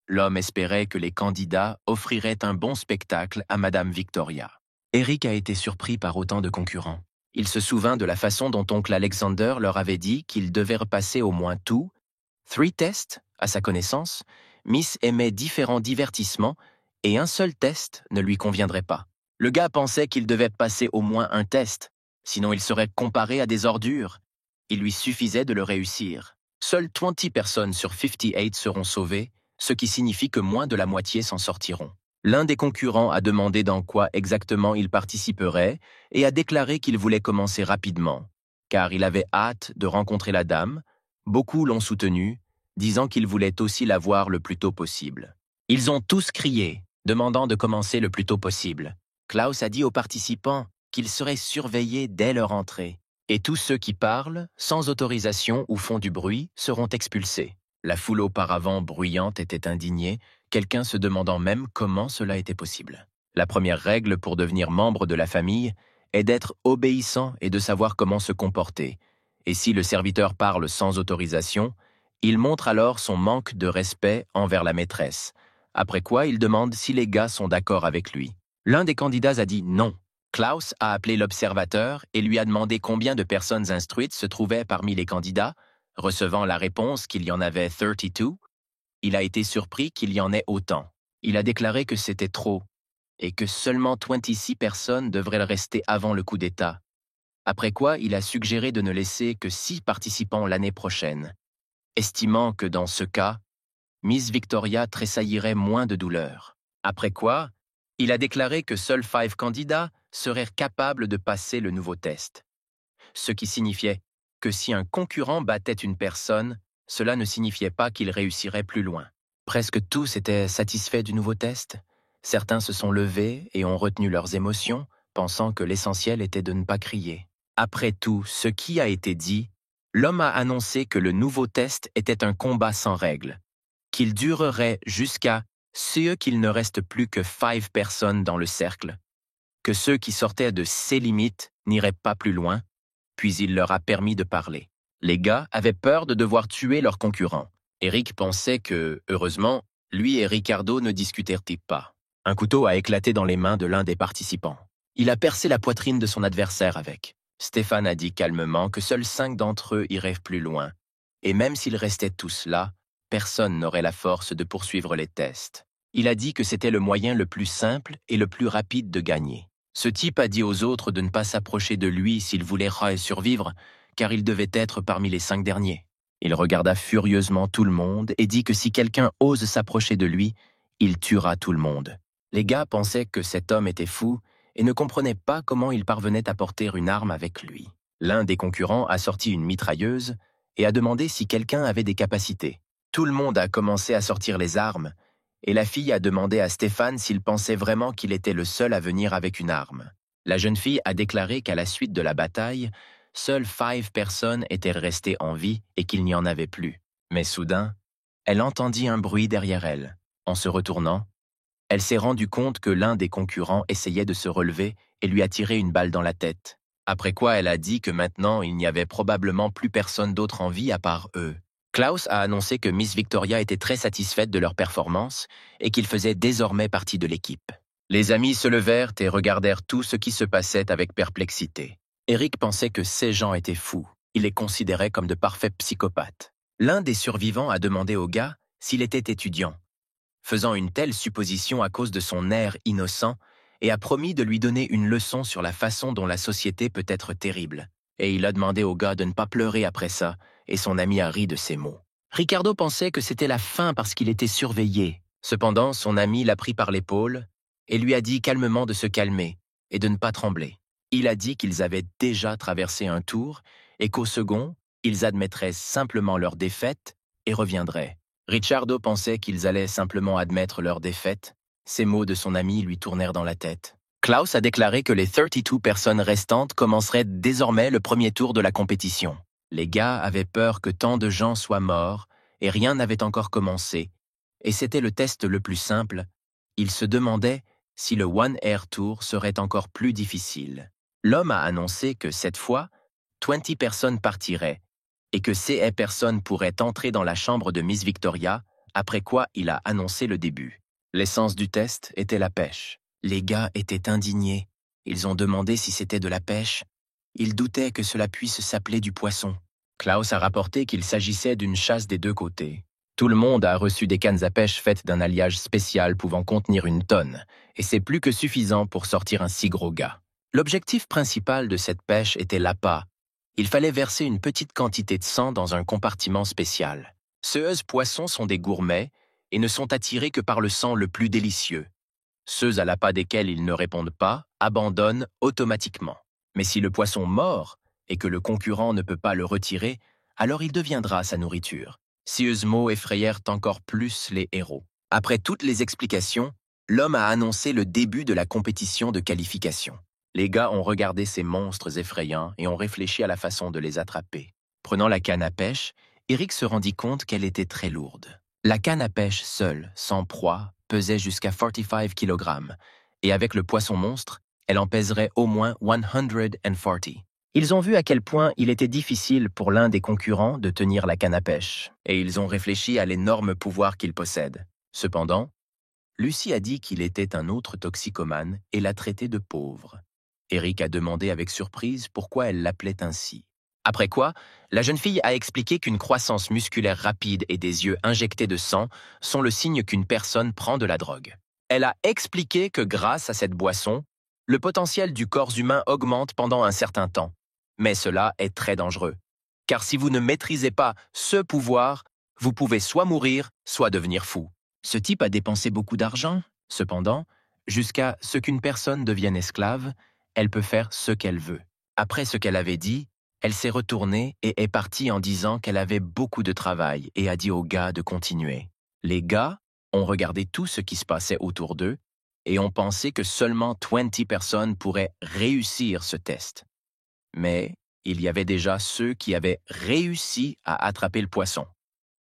L'homme espérait que les candidats offriraient un bon spectacle à Madame Victoria. Eric a été surpris par autant de concurrents. Il se souvint de la façon dont oncle Alexander leur avait dit qu'ils devaient repasser au moins 3 tests. À sa connaissance, Miss aimait différents divertissements et un seul test ne lui conviendrait pas. Le gars pensait qu'il devait passer au moins un test, sinon il serait comparé à des ordures. Il lui suffisait de le réussir. Seules 20 personnes sur 58 seront sauvées, ce qui signifie que moins de la moitié s'en sortiront. L'un des concurrents a demandé dans quoi exactement il participerait et a déclaré qu'il voulait commencer rapidement, car il avait hâte de rencontrer la dame. Beaucoup l'ont soutenu, disant qu'il voulait aussi la voir le plus tôt possible. Ils ont tous crié, demandant de commencer le plus tôt possible. Klaus a dit aux participants qu'ils seraient surveillés dès leur entrée, et tous ceux qui parlent, sans autorisation ou font du bruit, seront expulsés. La foule auparavant bruyante était indignée, quelqu'un se demandant même comment cela était possible. La première règle pour devenir membre de la famille est d'être obéissant et de savoir comment se comporter. Et si le serviteur parle sans autorisation, il montre alors son manque de respect envers la maîtresse, après quoi il demande si les gars sont d'accord avec lui. L'un des candidats a dit non. Klaus a appelé l'observateur et lui a demandé combien de personnes instruites se trouvaient parmi les candidats. Recevant la réponse qu'il y en avait 32, il a été surpris qu'il y en ait autant. Il a déclaré que c'était trop et que seulement 26 personnes devraient le rester avant le coup d'État. Après quoi, il a suggéré de ne laisser que 6 participants l'année prochaine, estimant que dans ce cas, Miss Victoria tressaillirait moins de douleur. Après quoi, il a déclaré que seuls 5 candidats seraient capables de passer le nouveau test, ce qui signifiait que si un concurrent battait une personne, cela ne signifiait pas qu'il réussirait plus loin. Presque tous étaient satisfaits du nouveau test. Certains se sont levés et ont retenu leurs émotions, pensant que l'essentiel était de ne pas crier. Après tout ce qui a été dit, l'homme a annoncé que le nouveau test était un combat sans règles, qu'il durerait jusqu'à ce qu'il ne reste plus que 5 personnes dans le cercle, que ceux qui sortaient de ses limites n'iraient pas plus loin, puis il leur a permis de parler. Les gars avaient peur de devoir tuer leurs concurrents. Eric pensait que, heureusement, lui et Ricardo ne discutèrent pas. Un couteau a éclaté dans les mains de l'un des participants. Il a percé la poitrine de son adversaire avec. Stéphane a dit calmement que seuls 5 d'entre eux iraient plus loin. Et même s'ils restaient tous là, personne n'aurait la force de poursuivre les tests. Il a dit que c'était le moyen le plus simple et le plus rapide de gagner. Ce type a dit aux autres de ne pas s'approcher de lui s'il voulait survivre, car il devait être parmi les 5 derniers. Il regarda furieusement tout le monde et dit que si quelqu'un ose s'approcher de lui, il tuera tout le monde. Les gars pensaient que cet homme était fou et ne comprenaient pas comment il parvenait à porter une arme avec lui. L'un des concurrents a sorti une mitrailleuse et a demandé si quelqu'un avait des capacités. Tout le monde a commencé à sortir les armes, et la fille a demandé à Stéphane s'il pensait vraiment qu'il était le seul à venir avec une arme. La jeune fille a déclaré qu'à la suite de la bataille, seules 5 personnes étaient restées en vie et qu'il n'y en avait plus. Mais soudain, elle entendit un bruit derrière elle. En se retournant, elle s'est rendue compte que l'un des concurrents essayait de se relever et lui a tiré une balle dans la tête. Après quoi, elle a dit que maintenant, il n'y avait probablement plus personne d'autre en vie à part eux. Klaus a annoncé que Miss Victoria était très satisfaite de leur performance et qu'il faisait désormais partie de l'équipe. Les amis se levèrent et regardèrent tout ce qui se passait avec perplexité. Eric pensait que ces gens étaient fous. Il les considérait comme de parfaits psychopathes. L'un des survivants a demandé au gars s'il était étudiant, faisant une telle supposition à cause de son air innocent, et a promis de lui donner une leçon sur la façon dont la société peut être terrible. Et il a demandé au gars de ne pas pleurer après ça, et son ami a ri de ses mots. Ricardo pensait que c'était la fin parce qu'il était surveillé. Cependant, son ami l'a pris par l'épaule et lui a dit calmement de se calmer et de ne pas trembler. Il a dit qu'ils avaient déjà traversé un tour et qu'au second, ils admettraient simplement leur défaite et reviendraient. Ricciardo pensait qu'ils allaient simplement admettre leur défaite. Ces mots de son ami lui tournèrent dans la tête. Klaus a déclaré que les 32 personnes restantes commenceraient désormais le premier tour de la compétition. Les gars avaient peur que tant de gens soient morts et rien n'avait encore commencé. Et c'était le test le plus simple. Ils se demandaient si le One Air Tour serait encore plus difficile. L'homme a annoncé que cette fois, 20 personnes partiraient et que ces personnes pourraient entrer dans la chambre de Miss Victoria, après quoi il a annoncé le début. L'essence du test était la pêche. Les gars étaient indignés. Ils ont demandé si c'était de la pêche. Ils doutaient que cela puisse s'appeler du poisson. Klaus a rapporté qu'il s'agissait d'une chasse des deux côtés. Tout le monde a reçu des cannes à pêche faites d'un alliage spécial pouvant contenir une tonne, et c'est plus que suffisant pour sortir un si gros gars. L'objectif principal de cette pêche était l'appât. Il fallait verser une petite quantité de sang dans un compartiment spécial. Ces poissons sont des gourmets et ne sont attirés que par le sang le plus délicieux. Ceux à l'appât desquels ils ne répondent pas abandonnent automatiquement. Mais si le poisson mord et que le concurrent ne peut pas le retirer, alors il deviendra sa nourriture. Ces mots effrayèrent encore plus les héros. Après toutes les explications, l'homme a annoncé le début de la compétition de qualification. Les gars ont regardé ces monstres effrayants et ont réfléchi à la façon de les attraper. Prenant la canne à pêche, Eric se rendit compte qu'elle était très lourde. La canne à pêche seule, sans proie, pesait jusqu'à 45 kg, et avec le poisson monstre, elle en pèserait au moins 140. Ils ont vu à quel point il était difficile pour l'un des concurrents de tenir la canne à pêche, et ils ont réfléchi à l'énorme pouvoir qu'il possède. Cependant, Lucie a dit qu'il était un autre toxicomane et l'a traité de pauvre. Eric a demandé avec surprise pourquoi elle l'appelait ainsi. Après quoi, la jeune fille a expliqué qu'une croissance musculaire rapide et des yeux injectés de sang sont le signe qu'une personne prend de la drogue. Elle a expliqué que grâce à cette boisson, le potentiel du corps humain augmente pendant un certain temps. Mais cela est très dangereux. Car si vous ne maîtrisez pas ce pouvoir, vous pouvez soit mourir, soit devenir fou. Ce type a dépensé beaucoup d'argent. Cependant, jusqu'à ce qu'une personne devienne esclave, elle peut faire ce qu'elle veut. Après ce qu'elle avait dit, elle s'est retournée et est partie en disant qu'elle avait beaucoup de travail et a dit aux gars de continuer. Les gars ont regardé tout ce qui se passait autour d'eux et ont pensé que seulement 20 personnes pourraient réussir ce test. Mais il y avait déjà ceux qui avaient réussi à attraper le poisson.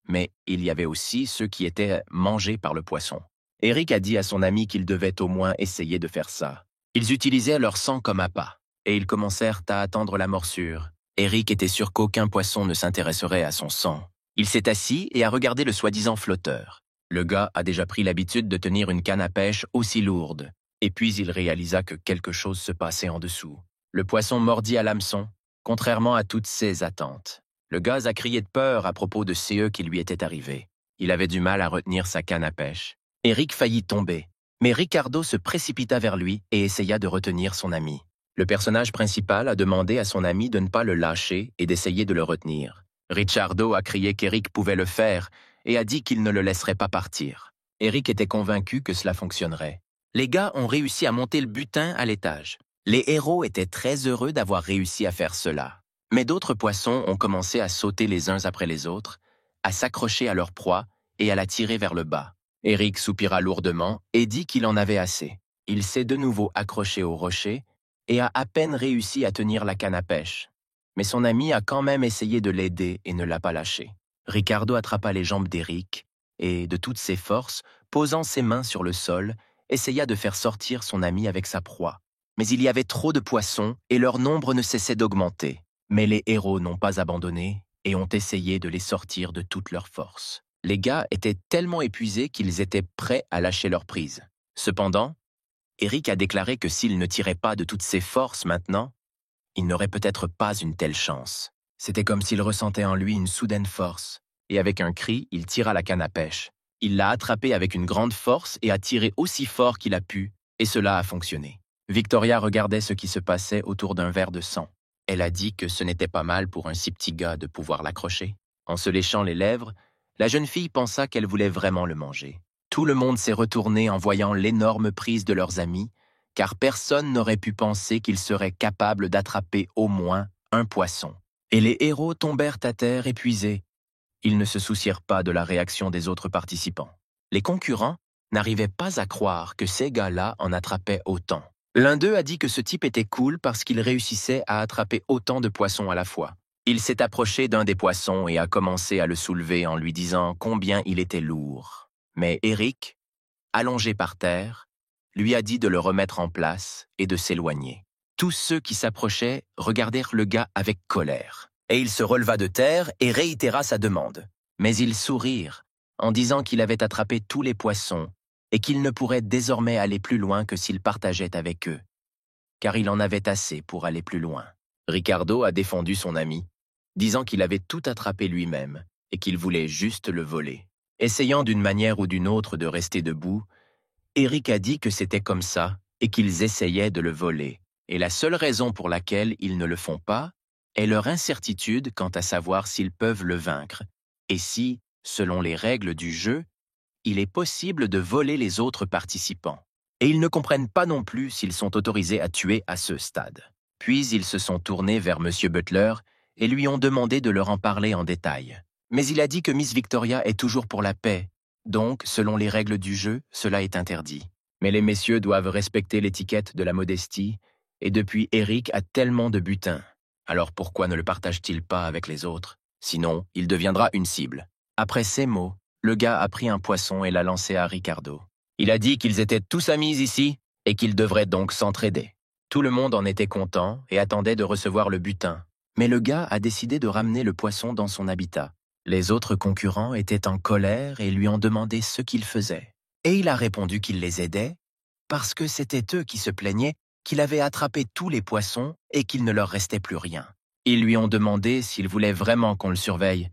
Mais il y avait aussi ceux qui étaient mangés par le poisson. Eric a dit à son ami qu'il devait au moins essayer de faire ça. Ils utilisaient leur sang comme appât, et ils commencèrent à attendre la morsure. Eric était sûr qu'aucun poisson ne s'intéresserait à son sang. Il s'est assis et a regardé le soi-disant flotteur. Le gars a déjà pris l'habitude de tenir une canne à pêche aussi lourde. Et puis il réalisa que quelque chose se passait en dessous. Le poisson mordit à l'hameçon, contrairement à toutes ses attentes. Le gars a crié de peur à propos de ce qui lui était arrivé. Il avait du mal à retenir sa canne à pêche. Eric faillit tomber, mais Ricardo se précipita vers lui et essaya de retenir son ami. Le personnage principal a demandé à son ami de ne pas le lâcher et d'essayer de le retenir. Ricciardo a crié qu'Eric pouvait le faire et a dit qu'il ne le laisserait pas partir. Eric était convaincu que cela fonctionnerait. Les gars ont réussi à monter le butin à l'étage. Les héros étaient très heureux d'avoir réussi à faire cela. Mais d'autres poissons ont commencé à sauter les uns après les autres, à s'accrocher à leur proie et à la tirer vers le bas. Eric soupira lourdement et dit qu'il en avait assez. Il s'est de nouveau accroché au rocher et a à peine réussi à tenir la canne à pêche. Mais son ami a quand même essayé de l'aider et ne l'a pas lâché. Ricardo attrapa les jambes d'Eric et, de toutes ses forces, posant ses mains sur le sol, essaya de faire sortir son ami avec sa proie. Mais il y avait trop de poissons et leur nombre ne cessait d'augmenter. Mais les héros n'ont pas abandonné et ont essayé de les sortir de toute leur force. Les gars étaient tellement épuisés qu'ils étaient prêts à lâcher leur prise. Cependant, Eric a déclaré que s'il ne tirait pas de toutes ses forces maintenant, il n'aurait peut-être pas une telle chance. C'était comme s'il ressentait en lui une soudaine force, et avec un cri, il tira la canne à pêche. Il l'a attrapée avec une grande force et a tiré aussi fort qu'il a pu, et cela a fonctionné. Victoria regardait ce qui se passait autour d'un verre de sang. Elle a dit que ce n'était pas mal pour un si petit gars de pouvoir l'accrocher. En se léchant les lèvres, la jeune fille pensa qu'elle voulait vraiment le manger. Tout le monde s'est retourné en voyant l'énorme prise de leurs amis, car personne n'aurait pu penser qu'ils seraient capables d'attraper au moins un poisson. Et les héros tombèrent à terre épuisés. Ils ne se soucièrent pas de la réaction des autres participants. Les concurrents n'arrivaient pas à croire que ces gars-là en attrapaient autant. L'un d'eux a dit que ce type était cool parce qu'il réussissait à attraper autant de poissons à la fois. Il s'est approché d'un des poissons et a commencé à le soulever en lui disant combien il était lourd. Mais Eric, allongé par terre, lui a dit de le remettre en place et de s'éloigner. Tous ceux qui s'approchaient regardèrent le gars avec colère. Et il se releva de terre et réitéra sa demande. Mais ils sourirent en disant qu'il avait attrapé tous les poissons et qu'il ne pourrait désormais aller plus loin que s'il partageait avec eux, car il en avait assez pour aller plus loin. Ricardo a défendu son ami, disant qu'il avait tout attrapé lui-même et qu'il voulait juste le voler. Essayant d'une manière ou d'une autre de rester debout, Eric a dit que c'était comme ça et qu'ils essayaient de le voler. Et la seule raison pour laquelle ils ne le font pas est leur incertitude quant à savoir s'ils peuvent le vaincre et si, selon les règles du jeu, il est possible de voler les autres participants. Et ils ne comprennent pas non plus s'ils sont autorisés à tuer à ce stade. Puis ils se sont tournés vers M. Butler et lui ont demandé de leur en parler en détail. Mais il a dit que Miss Victoria est toujours pour la paix, donc, selon les règles du jeu, cela est interdit. Mais les messieurs doivent respecter l'étiquette de la modestie, et depuis Eric a tellement de butin. Alors pourquoi ne le partage-t-il pas avec les autres? Sinon, il deviendra une cible. Après ces mots, le gars a pris un poisson et l'a lancé à Ricardo. Il a dit qu'ils étaient tous amis ici et qu'ils devraient donc s'entraider. Tout le monde en était content et attendait de recevoir le butin. Mais le gars a décidé de ramener le poisson dans son habitat. Les autres concurrents étaient en colère et lui ont demandé ce qu'il faisait. Et il a répondu qu'il les aidait parce que c'était eux qui se plaignaient qu'il avait attrapé tous les poissons et qu'il ne leur restait plus rien. Ils lui ont demandé s'il voulait vraiment qu'on le surveille,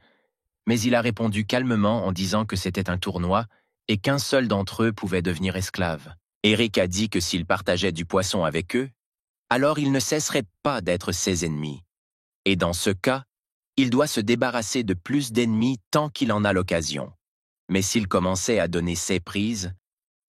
mais il a répondu calmement en disant que c'était un tournoi et qu'un seul d'entre eux pouvait devenir esclave. Eric a dit que s'il partageait du poisson avec eux, alors il ne cesserait pas d'être ses ennemis. Et dans ce cas, il doit se débarrasser de plus d'ennemis tant qu'il en a l'occasion. Mais s'il commençait à donner ses prises,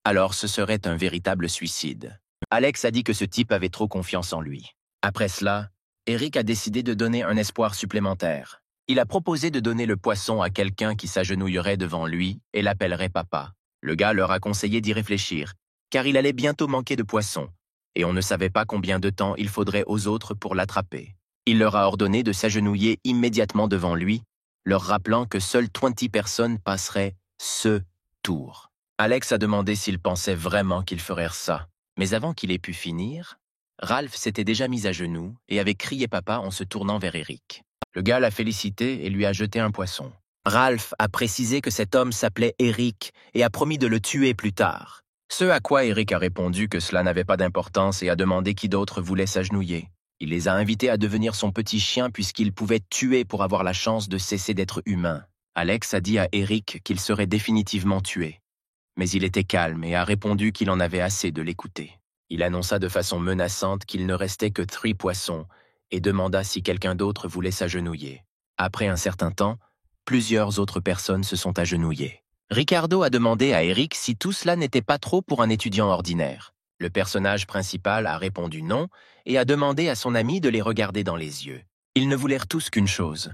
alors ce serait un véritable suicide. Alex a dit que ce type avait trop confiance en lui. Après cela, Eric a décidé de donner un espoir supplémentaire. Il a proposé de donner le poisson à quelqu'un qui s'agenouillerait devant lui et l'appellerait papa. Le gars leur a conseillé d'y réfléchir, car il allait bientôt manquer de poisson, et on ne savait pas combien de temps il faudrait aux autres pour l'attraper. Il leur a ordonné de s'agenouiller immédiatement devant lui, leur rappelant que seules 20 personnes passeraient ce tour. Alex a demandé s'il pensait vraiment qu'il ferait ça. Mais avant qu'il ait pu finir, Ralph s'était déjà mis à genoux et avait crié papa en se tournant vers Eric. Le gars l'a félicité et lui a jeté un poisson. Ralph a précisé que cet homme s'appelait Eric et a promis de le tuer plus tard. Ce à quoi Eric a répondu que cela n'avait pas d'importance et a demandé qui d'autre voulait s'agenouiller. Il les a invités à devenir son petit chien puisqu'il pouvait tuer pour avoir la chance de cesser d'être humain. Alex a dit à Eric qu'il serait définitivement tué. Mais il était calme et a répondu qu'il en avait assez de l'écouter. Il annonça de façon menaçante qu'il ne restait que 3 poissons et demanda si quelqu'un d'autre voulait s'agenouiller. Après un certain temps, plusieurs autres personnes se sont agenouillées. Ricardo a demandé à Eric si tout cela n'était pas trop pour un étudiant ordinaire. Le personnage principal a répondu non et a demandé à son ami de les regarder dans les yeux. Ils ne voulèrent tous qu'une chose,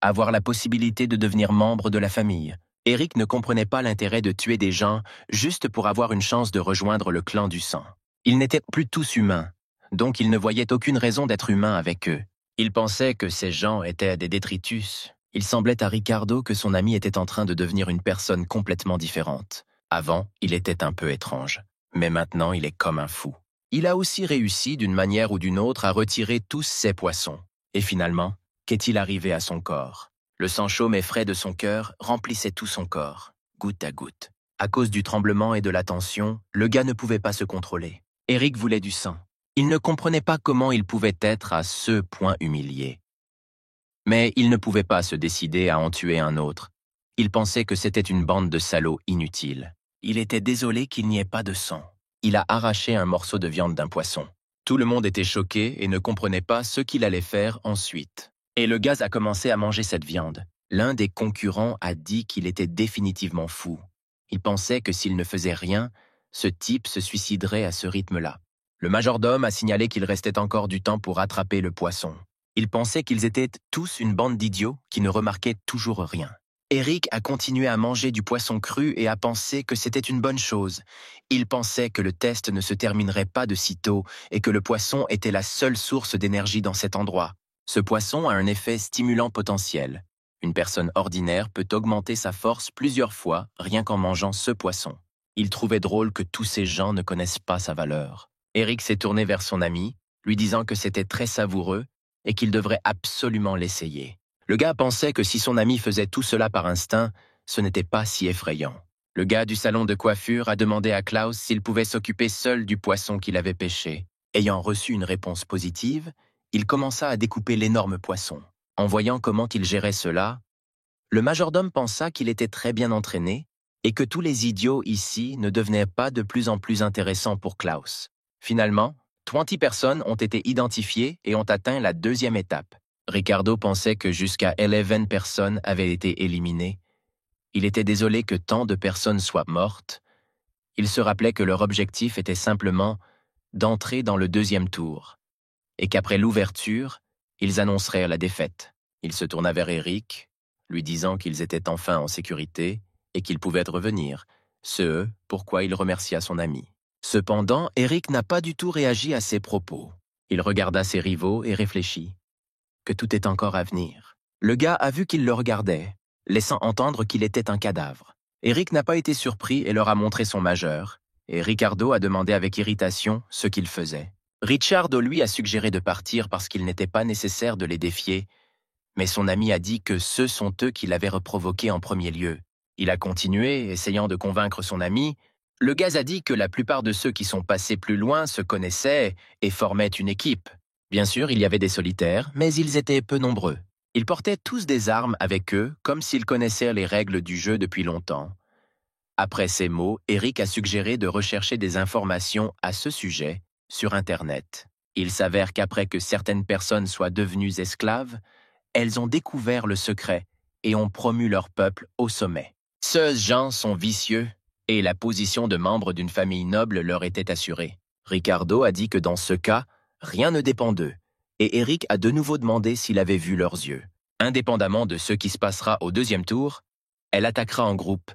avoir la possibilité de devenir membre de la famille. Eric ne comprenait pas l'intérêt de tuer des gens juste pour avoir une chance de rejoindre le clan du sang. Ils n'étaient plus tous humains, donc il ne voyait aucune raison d'être humain avec eux. Il pensait que ces gens étaient des détritus. Il semblait à Ricardo que son ami était en train de devenir une personne complètement différente. Avant, il était un peu étrange, mais maintenant il est comme un fou. Il a aussi réussi d'une manière ou d'une autre à retirer tous ses poissons. Et finalement, qu'est-il arrivé à son corps? Le sang chaud mais frais de son cœur remplissait tout son corps, goutte à goutte. À cause du tremblement et de la tension, le gars ne pouvait pas se contrôler. Eric voulait du sang. Il ne comprenait pas comment il pouvait être à ce point humilié. Mais il ne pouvait pas se décider à en tuer un autre. Il pensait que c'était une bande de salauds inutiles. Il était désolé qu'il n'y ait pas de sang. Il a arraché un morceau de viande d'un poisson. Tout le monde était choqué et ne comprenait pas ce qu'il allait faire ensuite. Et le gaz a commencé à manger cette viande. L'un des concurrents a dit qu'il était définitivement fou. Il pensait que s'il ne faisait rien, ce type se suiciderait à ce rythme-là. Le majordome a signalé qu'il restait encore du temps pour attraper le poisson. Il pensait qu'ils étaient tous une bande d'idiots qui ne remarquaient toujours rien. Eric a continué à manger du poisson cru et a pensé que c'était une bonne chose. Il pensait que le test ne se terminerait pas de sitôt et que le poisson était la seule source d'énergie dans cet endroit. Ce poisson a un effet stimulant potentiel. Une personne ordinaire peut augmenter sa force plusieurs fois rien qu'en mangeant ce poisson. Il trouvait drôle que tous ces gens ne connaissent pas sa valeur. Eric s'est tourné vers son ami, lui disant que c'était très savoureux et qu'il devrait absolument l'essayer. Le gars pensait que si son ami faisait tout cela par instinct, ce n'était pas si effrayant. Le gars du salon de coiffure a demandé à Klaus s'il pouvait s'occuper seul du poisson qu'il avait pêché. Ayant reçu une réponse positive, il commença à découper l'énorme poisson. En voyant comment il gérait cela, le majordome pensa qu'il était très bien entraîné et que tous les idiots ici ne devenaient pas de plus en plus intéressants pour Klaus. Finalement, 20 personnes ont été identifiées et ont atteint la deuxième étape. Ricardo pensait que jusqu'à 11 personnes avaient été éliminées. Il était désolé que tant de personnes soient mortes. Il se rappelait que leur objectif était simplement d'entrer dans le deuxième tour et qu'après l'ouverture, ils annonceraient la défaite. Il se tourna vers Eric, lui disant qu'ils étaient enfin en sécurité et qu'ils pouvaient revenir, ce pourquoi il remercia son ami. Cependant, Eric n'a pas du tout réagi à ses propos. Il regarda ses rivaux et réfléchit. Que tout est encore à venir. Le gars a vu qu'il le regardait, laissant entendre qu'il était un cadavre. Eric n'a pas été surpris et leur a montré son majeur, et Ricardo a demandé avec irritation ce qu'il faisait. Richardo, lui, a suggéré de partir parce qu'il n'était pas nécessaire de les défier, mais son ami a dit que ce sont eux qui l'avaient reprovoqué en premier lieu. Il a continué, essayant de convaincre son ami. Le gaz a dit que la plupart de ceux qui sont passés plus loin se connaissaient et formaient une équipe. Bien sûr, il y avait des solitaires, mais ils étaient peu nombreux. Ils portaient tous des armes avec eux, comme s'ils connaissaient les règles du jeu depuis longtemps. Après ces mots, Eric a suggéré de rechercher des informations à ce sujet sur Internet. Il s'avère qu'après que certaines personnes soient devenues esclaves, elles ont découvert le secret et ont promu leur peuple au sommet. Ces gens sont vicieux et la position de membre d'une famille noble leur était assurée. Ricardo a dit que dans ce cas, rien ne dépend d'eux, et Eric a de nouveau demandé s'il avait vu leurs yeux. Indépendamment de ce qui se passera au deuxième tour, elle attaquera en groupe,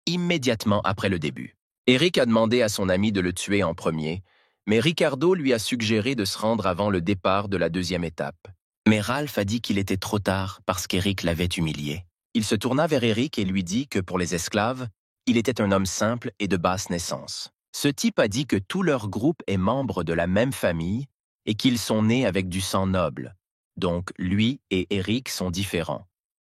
immédiatement après le début. Eric a demandé à son ami de le tuer en premier, mais Ricardo lui a suggéré de se rendre avant le départ de la deuxième étape. Mais Ralph a dit qu'il était trop tard parce qu'Eric l'avait humilié. Il se tourna vers Eric et lui dit que pour les esclaves, il était un homme simple et de basse naissance. Ce type a dit que tout leur groupe est membre de la même famille et qu'ils sont nés avec du sang noble. Donc, lui et Eric sont différents.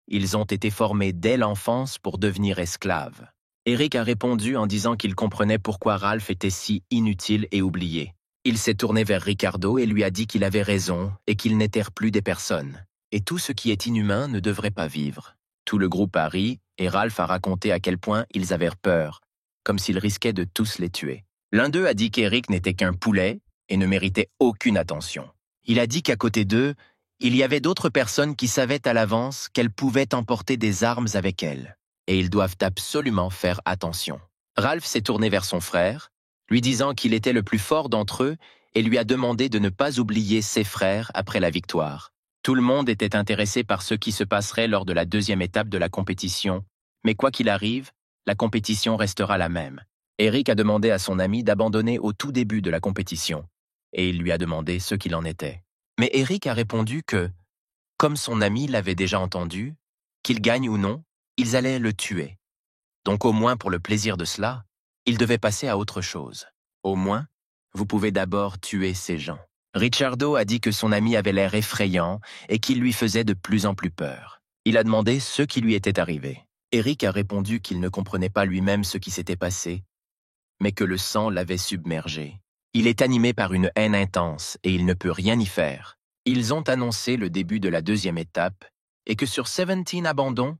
Ils ont été formés dès l'enfance pour devenir esclaves. Eric a répondu en disant qu'il comprenait pourquoi Ralph était si inutile et oublié. Il s'est tourné vers Ricardo et lui a dit qu'il avait raison et qu'ils n'étaient plus des personnes. Et tout ce qui est inhumain ne devrait pas vivre. Tout le groupe a ri et Ralph a raconté à quel point ils avaient peur, comme s'ils risquaient de tous les tuer. L'un d'eux a dit qu'Eric n'était qu'un poulet et ne méritait aucune attention. Il a dit qu'à côté d'eux, il y avait d'autres personnes qui savaient à l'avance qu'elles pouvaient emporter des armes avec elles, et ils doivent absolument faire attention. Ralph s'est tourné vers son frère, lui disant qu'il était le plus fort d'entre eux et lui a demandé de ne pas oublier ses frères après la victoire. Tout le monde était intéressé par ce qui se passerait lors de la deuxième étape de la compétition, mais quoi qu'il arrive, la compétition restera la même. Eric a demandé à son ami d'abandonner au tout début de la compétition, et il lui a demandé ce qu'il en était. Mais Eric a répondu que, comme son ami l'avait déjà entendu, qu'il gagne ou non, ils allaient le tuer. Donc au moins pour le plaisir de cela, il devait passer à autre chose. Au moins, vous pouvez d'abord tuer ces gens. Richardo a dit que son ami avait l'air effrayant et qu'il lui faisait de plus en plus peur. Il a demandé ce qui lui était arrivé. Eric a répondu qu'il ne comprenait pas lui-même ce qui s'était passé, mais que le sang l'avait submergé. Il est animé par une haine intense et il ne peut rien y faire. Ils ont annoncé le début de la deuxième étape et que sur 17 abandons,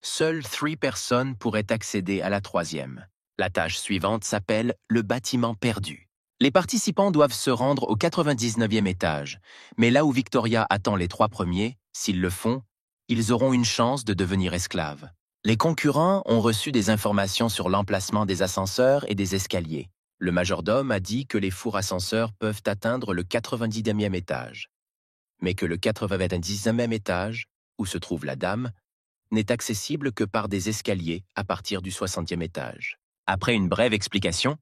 seules 3 personnes pourraient accéder à la troisième. La tâche suivante s'appelle le bâtiment perdu. Les participants doivent se rendre au 99e étage, mais là où Victoria attend les 3 premiers, s'ils le font, ils auront une chance de devenir esclaves. Les concurrents ont reçu des informations sur l'emplacement des ascenseurs et des escaliers. Le majordome a dit que les fours ascenseurs peuvent atteindre le 90e étage, mais que le 99e étage, où se trouve la dame, n'est accessible que par des escaliers à partir du 60e étage. Après une brève explication,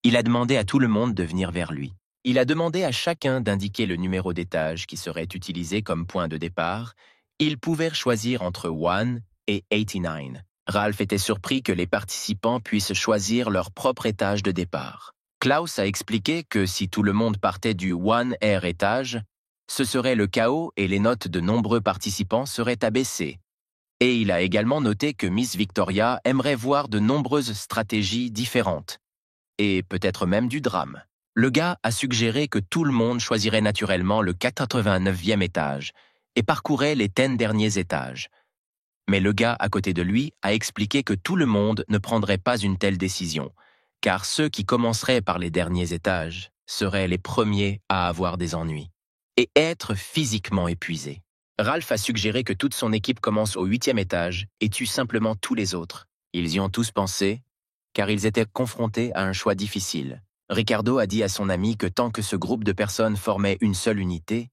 il a demandé à tout le monde de venir vers lui. Il a demandé à chacun d'indiquer le numéro d'étage qui serait utilisé comme point de départ. Ils pouvaient choisir entre 1 et 89. Ralph était surpris que les participants puissent choisir leur propre étage de départ. Klaus a expliqué que si tout le monde partait du 1R étage, ce serait le chaos et les notes de nombreux participants seraient abaissées. Et il a également noté que Miss Victoria aimerait voir de nombreuses stratégies différentes, et peut-être même du drame. Le gars a suggéré que tout le monde choisirait naturellement le 89e étage et parcourrait les 10 derniers étages. Mais le gars à côté de lui a expliqué que tout le monde ne prendrait pas une telle décision, car ceux qui commenceraient par les derniers étages seraient les premiers à avoir des ennuis et être physiquement épuisés. Ralph a suggéré que toute son équipe commence au 8e étage et tue simplement tous les autres. Ils y ont tous pensé, car ils étaient confrontés à un choix difficile. Ricardo a dit à son ami que tant que ce groupe de personnes formait une seule unité,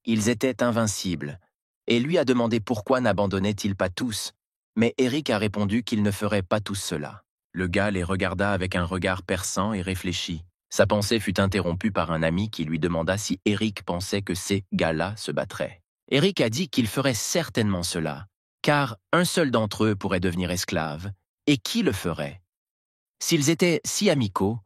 ils étaient invincibles, et lui a demandé pourquoi n'abandonnaient-ils pas tous, mais Eric a répondu qu'ils ne feraient pas tous cela. Le gars les regarda avec un regard perçant et réfléchit. Sa pensée fut interrompue par un ami qui lui demanda si Eric pensait que ces gars-là se battraient. Eric a dit qu'il ferait certainement cela, car un seul d'entre eux pourrait devenir esclave, et qui le ferait? S'ils étaient si amicaux,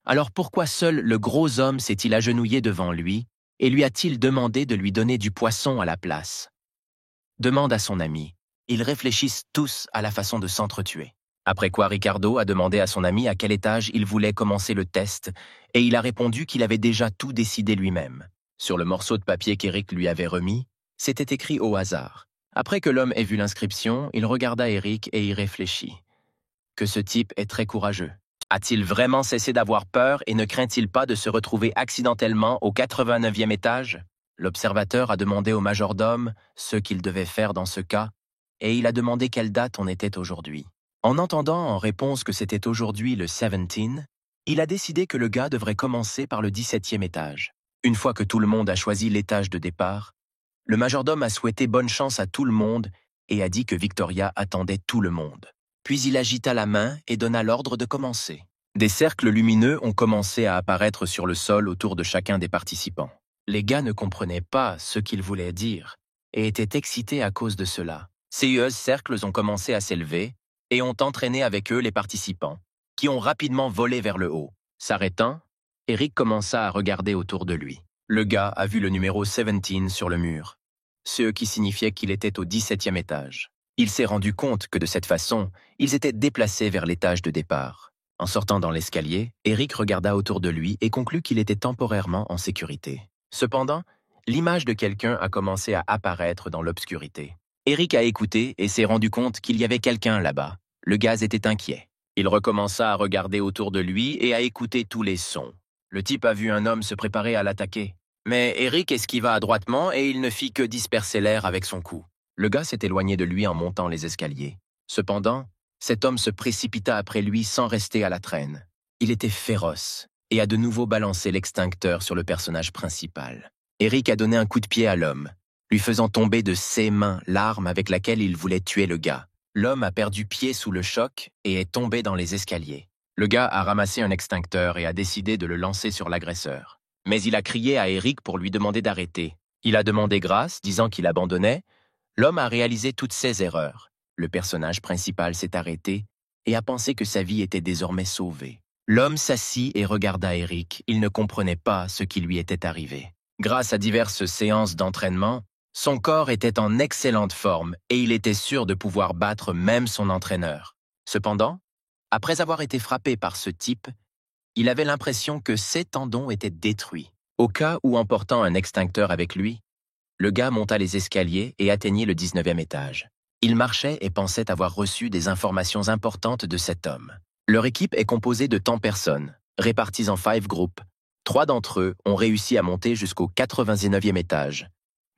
alors pourquoi seul le gros homme s'est-il agenouillé devant lui et lui a-t-il demandé de lui donner du poisson à la place? Demande à son ami. Ils réfléchissent tous à la façon de s'entretuer. Après quoi Ricardo a demandé à son ami à quel étage il voulait commencer le test, et il a répondu qu'il avait déjà tout décidé lui-même. Sur le morceau de papier qu'Eric lui avait remis, c'était écrit au hasard. Après que l'homme ait vu l'inscription, il regarda Eric et y réfléchit. Que ce type est très courageux. A-t-il vraiment cessé d'avoir peur et ne craint-il pas de se retrouver accidentellement au 89e étage? L'observateur a demandé au majordome ce qu'il devait faire dans ce cas, et il a demandé quelle date on était aujourd'hui. En entendant en réponse que c'était aujourd'hui le 17, il a décidé que le gars devrait commencer par le 17e étage. Une fois que tout le monde a choisi l'étage de départ, le majordome a souhaité bonne chance à tout le monde et a dit que Victoria attendait tout le monde. Puis il agita la main et donna l'ordre de commencer. Des cercles lumineux ont commencé à apparaître sur le sol autour de chacun des participants. Les gars ne comprenaient pas ce qu'ils voulaient dire et étaient excités à cause de cela. Ces cercles ont commencé à s'élever et ont entraîné avec eux les participants, qui ont rapidement volé vers le haut. S'arrêtant, Eric commença à regarder autour de lui. Le gars a vu le numéro 17 sur le mur, ce qui signifiait qu'il était au 17e étage. Il s'est rendu compte que de cette façon, ils étaient déplacés vers l'étage de départ. En sortant dans l'escalier, Eric regarda autour de lui et conclut qu'il était temporairement en sécurité. Cependant, l'image de quelqu'un a commencé à apparaître dans l'obscurité. Eric a écouté et s'est rendu compte qu'il y avait quelqu'un là-bas. Le gaz était inquiet. Il recommença à regarder autour de lui et à écouter tous les sons. Le type a vu un homme se préparer à l'attaquer. Mais Eric esquiva adroitement et il ne fit que disperser l'air avec son coup. Le gars s'est éloigné de lui en montant les escaliers. Cependant, cet homme se précipita après lui sans rester à la traîne. Il était féroce et a de nouveau balancé l'extincteur sur le personnage principal. Eric a donné un coup de pied à l'homme, lui faisant tomber de ses mains l'arme avec laquelle il voulait tuer le gars. L'homme a perdu pied sous le choc et est tombé dans les escaliers. Le gars a ramassé un extincteur et a décidé de le lancer sur l'agresseur. Mais il a crié à Eric pour lui demander d'arrêter. Il a demandé grâce, disant qu'il abandonnait. L'homme a réalisé toutes ses erreurs. Le personnage principal s'est arrêté et a pensé que sa vie était désormais sauvée. L'homme s'assit et regarda Eric. Il ne comprenait pas ce qui lui était arrivé. Grâce à diverses séances d'entraînement, son corps était en excellente forme et il était sûr de pouvoir battre même son entraîneur. Cependant, après avoir été frappé par ce type, Il avait l'impression que ses tendons étaient détruits. Au cas où, emportant un extincteur avec lui, le gars monta les escaliers et atteignit le 19e étage. Il marchait et pensait avoir reçu des informations importantes de cet homme. Leur équipe est composée de 100 personnes, réparties en 5 groupes. 3 d'entre eux ont réussi à monter jusqu'au 89e étage,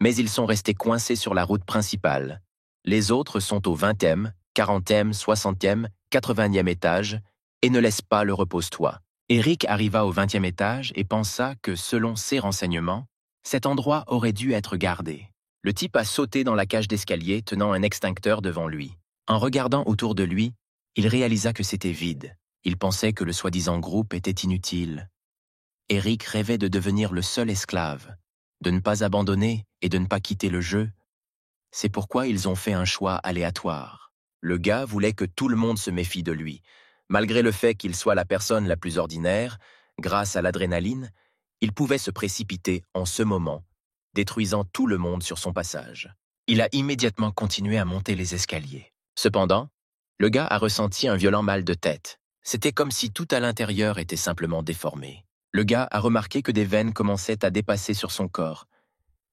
mais ils sont restés coincés sur la route principale. Les autres sont au 20e, 40e, 60e, 80e étage et ne laissent pas le repose-toi. Eric arriva au 20e étage et pensa que, selon ses renseignements, cet endroit aurait dû être gardé. Le type a sauté dans la cage d'escalier tenant un extincteur devant lui. En regardant autour de lui, il réalisa que c'était vide. Il pensait que le soi-disant groupe était inutile. Eric rêvait de devenir le seul esclave, de ne pas abandonner et de ne pas quitter le jeu. C'est pourquoi ils ont fait un choix aléatoire. Le gars voulait que tout le monde se méfie de lui. Malgré le fait qu'il soit la personne la plus ordinaire, grâce à l'adrénaline, il pouvait se précipiter en ce moment, détruisant tout le monde sur son passage. Il a immédiatement continué à monter les escaliers. Cependant, le gars a ressenti un violent mal de tête. C'était comme si tout à l'intérieur était simplement déformé. Le gars a remarqué que des veines commençaient à dépasser sur son corps.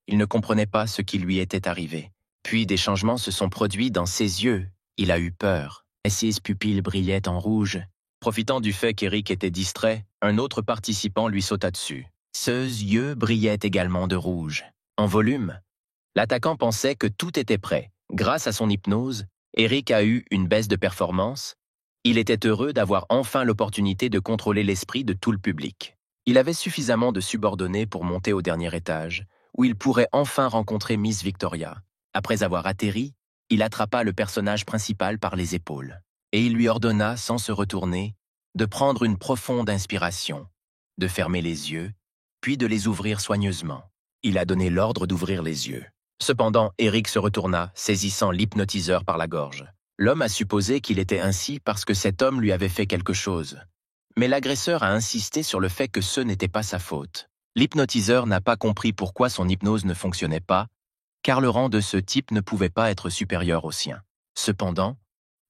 Il ne comprenait pas ce qui lui était arrivé. Puis des changements se sont produits dans ses yeux. Il a eu peur. Et ses pupilles brillaient en rouge. Profitant du fait qu'Eric était distrait, un autre participant lui sauta dessus. Ses yeux brillaient également de rouge. En volume, l'attaquant pensait que tout était prêt. Grâce à son hypnose, Eric a eu une baisse de performance. Il était heureux d'avoir enfin l'opportunité de contrôler l'esprit de tout le public. Il avait suffisamment de subordonnés pour monter au dernier étage, où il pourrait enfin rencontrer Miss Victoria. Après avoir atterri, il attrapa le personnage principal par les épaules, et il lui ordonna, sans se retourner, de prendre une profonde inspiration, de fermer les yeux, puis de les ouvrir soigneusement. Il a donné l'ordre d'ouvrir les yeux. Cependant, Eric se retourna, saisissant l'hypnotiseur par la gorge. L'homme a supposé qu'il était ainsi parce que cet homme lui avait fait quelque chose. Mais l'agresseur a insisté sur le fait que ce n'était pas sa faute. L'hypnotiseur n'a pas compris pourquoi son hypnose ne fonctionnait pas, car le rang de ce type ne pouvait pas être supérieur au sien. Cependant,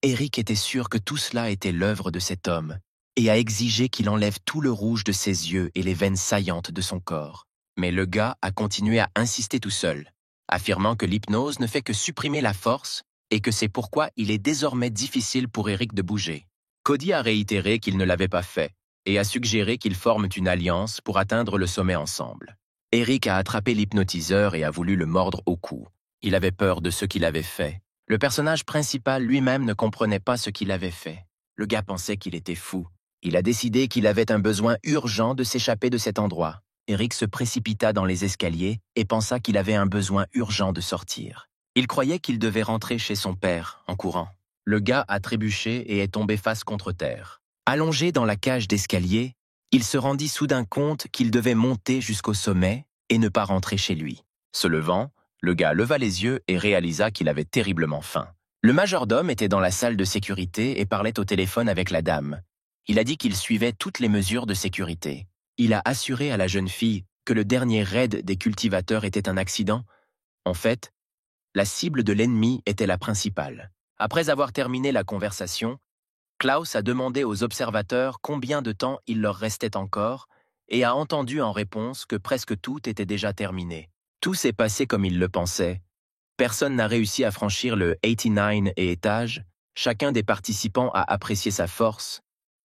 Eric était sûr que tout cela était l'œuvre de cet homme et a exigé qu'il enlève tout le rouge de ses yeux et les veines saillantes de son corps. Mais le gars a continué à insister tout seul, affirmant que l'hypnose ne fait que supprimer la force et que c'est pourquoi il est désormais difficile pour Eric de bouger. Cody a réitéré qu'il ne l'avait pas fait et a suggéré qu'ils forment une alliance pour atteindre le sommet ensemble. Eric a attrapé l'hypnotiseur et a voulu le mordre au cou. Il avait peur de ce qu'il avait fait. Le personnage principal lui-même ne comprenait pas ce qu'il avait fait. Le gars pensait qu'il était fou. Il a décidé qu'il avait un besoin urgent de s'échapper de cet endroit. Eric se précipita dans les escaliers et pensa qu'il avait un besoin urgent de sortir. Il croyait qu'il devait rentrer chez son père en courant. Le gars a trébuché et est tombé face contre terre. Allongé dans la cage d'escalier, il se rendit soudain compte qu'il devait monter jusqu'au sommet et ne pas rentrer chez lui. Se levant, le gars leva les yeux et réalisa qu'il avait terriblement faim. Le majordome était dans la salle de sécurité et parlait au téléphone avec la dame. Il a dit qu'il suivait toutes les mesures de sécurité. Il a assuré à la jeune fille que le dernier raid des cultivateurs était un accident. En fait, la cible de l'ennemi était la principale. Après avoir terminé la conversation, Klaus a demandé aux observateurs combien de temps il leur restait encore et a entendu en réponse que presque tout était déjà terminé. Tout s'est passé comme il le pensait. Personne n'a réussi à franchir le 89 et étage. Chacun des participants a apprécié sa force,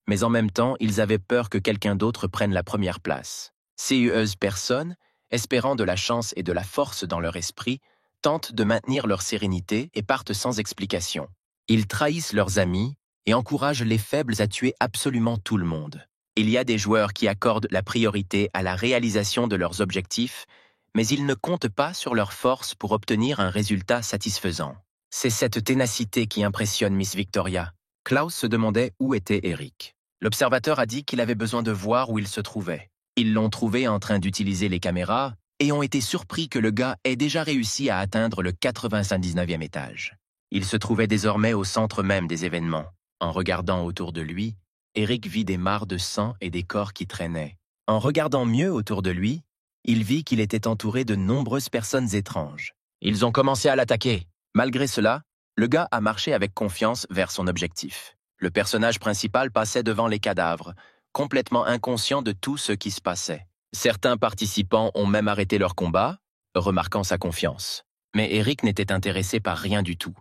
mais en même temps, ils avaient peur que quelqu'un d'autre prenne la première place. Ces personnes, espérant de la chance et de la force dans leur esprit, tentent de maintenir leur sérénité et partent sans explication. Ils trahissent leurs amis et encouragent les faibles à tuer absolument tout le monde. Il y a des joueurs qui accordent la priorité à la réalisation de leurs objectifs, mais ils ne comptent pas sur leur force pour obtenir un résultat satisfaisant. C'est cette ténacité qui impressionne Miss Victoria. Klaus se demandait où était Eric. L'observateur a dit qu'il avait besoin de voir où il se trouvait. Ils l'ont trouvé en train d'utiliser les caméras et ont été surpris que le gars ait déjà réussi à atteindre le 99e étage. Il se trouvait désormais au centre même des événements. En regardant autour de lui, Eric vit des mares de sang et des corps qui traînaient. En regardant mieux autour de lui, il vit qu'il était entouré de nombreuses personnes étranges. Ils ont commencé à l'attaquer. Malgré cela, le gars a marché avec confiance vers son objectif. Le personnage principal passait devant les cadavres, complètement inconscient de tout ce qui se passait. Certains participants ont même arrêté leur combat, remarquant sa confiance. Mais Eric n'était intéressé par rien du tout.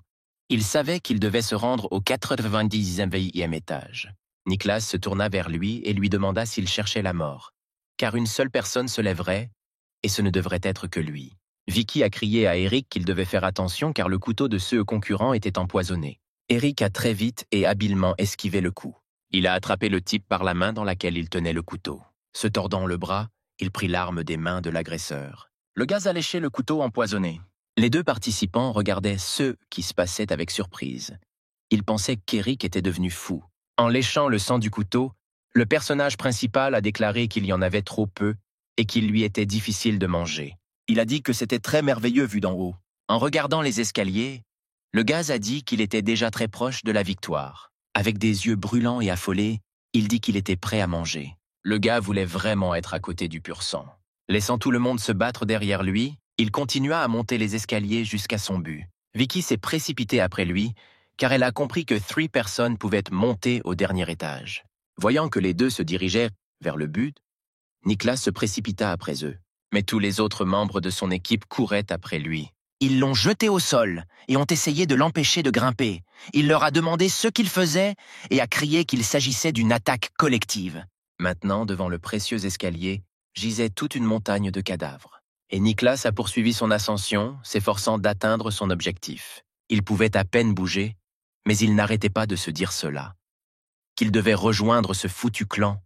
Il savait qu'il devait se rendre au 90e étage. Niklas se tourna vers lui et lui demanda s'il cherchait la mort, car une seule personne se lèverait, et ce ne devrait être que lui. Vicky a crié à Eric qu'il devait faire attention car le couteau de ceux concurrents était empoisonné. Eric a très vite et habilement esquivé le coup. Il a attrapé le type par la main dans laquelle il tenait le couteau. Se tordant le bras, il prit l'arme des mains de l'agresseur. Le gaz a léché le couteau empoisonné. Les deux participants regardaient ce qui se passait avec surprise. Ils pensaient qu'Eric était devenu fou. En léchant le sang du couteau, le personnage principal a déclaré qu'il y en avait trop peu et qu'il lui était difficile de manger. Il a dit que c'était très merveilleux vu d'en haut. En regardant les escaliers, le gaz a dit qu'il était déjà très proche de la victoire. Avec des yeux brûlants et affolés, il dit qu'il était prêt à manger. Le gars voulait vraiment être à côté du pur sang. Laissant tout le monde se battre derrière lui, il continua à monter les escaliers jusqu'à son but. Vicky s'est précipitée après lui, car elle a compris que 3 personnes pouvaient monter au dernier étage. Voyant que les deux se dirigeaient vers le but, Niklas se précipita après eux. Mais tous les autres membres de son équipe couraient après lui. Ils l'ont jeté au sol et ont essayé de l'empêcher de grimper. Il leur a demandé ce qu'il faisait et a crié qu'il s'agissait d'une attaque collective. Maintenant, devant le précieux escalier, gisait toute une montagne de cadavres. Et Niklas a poursuivi son ascension, s'efforçant d'atteindre son objectif. Il pouvait à peine bouger, mais il n'arrêtait pas de se dire cela. Qu'il devait rejoindre ce foutu clan.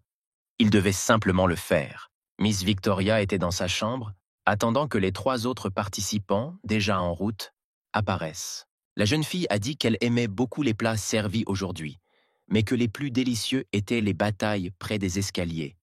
Il devait simplement le faire. Miss Victoria était dans sa chambre, attendant que les 3 autres participants, déjà en route, apparaissent. La jeune fille a dit qu'elle aimait beaucoup les plats servis aujourd'hui, mais que les plus délicieux étaient les batailles près des escaliers,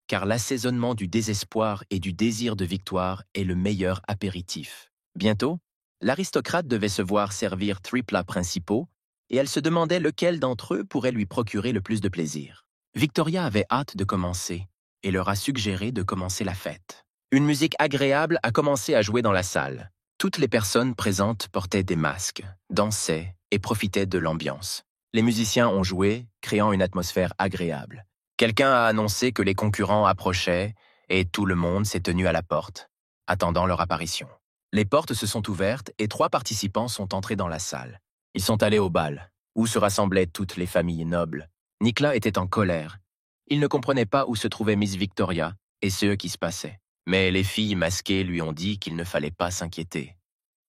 car l'assaisonnement du désespoir et du désir de victoire est le meilleur apéritif. Bientôt, l'aristocrate devait se voir servir 3 plats principaux, et elle se demandait lequel d'entre eux pourrait lui procurer le plus de plaisir. Victoria avait hâte de commencer, et leur a suggéré de commencer la fête. Une musique agréable a commencé à jouer dans la salle. Toutes les personnes présentes portaient des masques, dansaient et profitaient de l'ambiance. Les musiciens ont joué, créant une atmosphère agréable. Quelqu'un a annoncé que les concurrents approchaient et tout le monde s'est tenu à la porte, attendant leur apparition. Les portes se sont ouvertes et 3 participants sont entrés dans la salle. Ils sont allés au bal, où se rassemblaient toutes les familles nobles. Niklas était en colère. Il ne comprenait pas où se trouvait Miss Victoria et ce qui se passait. Mais les filles masquées lui ont dit qu'il ne fallait pas s'inquiéter,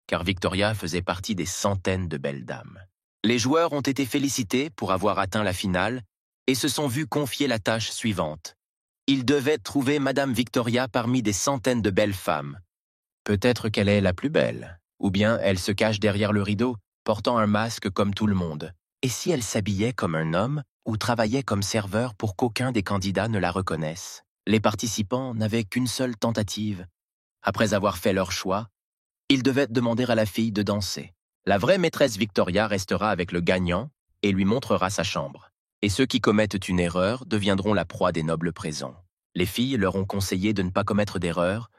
car Victoria faisait partie des centaines de belles dames. Les joueurs ont été félicités pour avoir atteint la finale et se sont vus confier la tâche suivante. Ils devaient trouver Madame Victoria parmi des centaines de belles femmes. Peut-être qu'elle est la plus belle, ou bien elle se cache derrière le rideau, portant un masque comme tout le monde. Et si elle s'habillait comme un homme ou travaillait comme serveur pour qu'aucun des candidats ne la reconnaisse? Les participants n'avaient qu'une seule tentative. Après avoir fait leur choix, ils devaient demander à la fille de danser. La vraie maîtresse Victoria restera avec le gagnant et lui montrera sa chambre. Et ceux qui commettent une erreur deviendront la proie des nobles présents. Les filles leur ont conseillé de ne pas commettre d'erreur,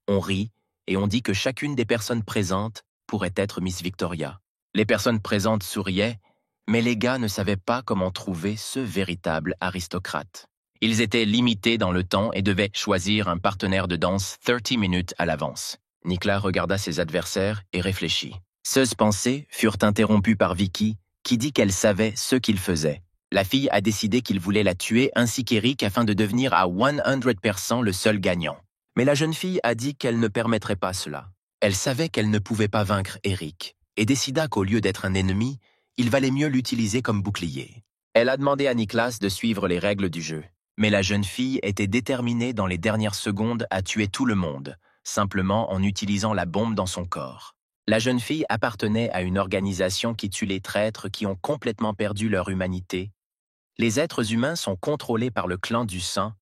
on rit et on dit que chacune des personnes présentes pourrait être Miss Victoria. Les personnes présentes souriaient, mais les gars ne savaient pas comment trouver ce véritable aristocrate. Ils étaient limités dans le temps et devaient choisir un partenaire de danse 30 minutes à l'avance. Niklas regarda ses adversaires et réfléchit. Ces pensées furent interrompues par Vicky, qui dit qu'elle savait ce qu'il faisait. La fille a décidé qu'il voulait la tuer ainsi qu'Eric afin de devenir à 100% le seul gagnant. Mais la jeune fille a dit qu'elle ne permettrait pas cela. Elle savait qu'elle ne pouvait pas vaincre Eric et décida qu'au lieu d'être un ennemi, il valait mieux l'utiliser comme bouclier. Elle a demandé à Niklas de suivre les règles du jeu. Mais la jeune fille était déterminée dans les dernières secondes à tuer tout le monde, simplement en utilisant la bombe dans son corps. La jeune fille appartenait à une organisation qui tue les traîtres qui ont complètement perdu leur humanité. Les êtres humains sont contrôlés par le clan du sang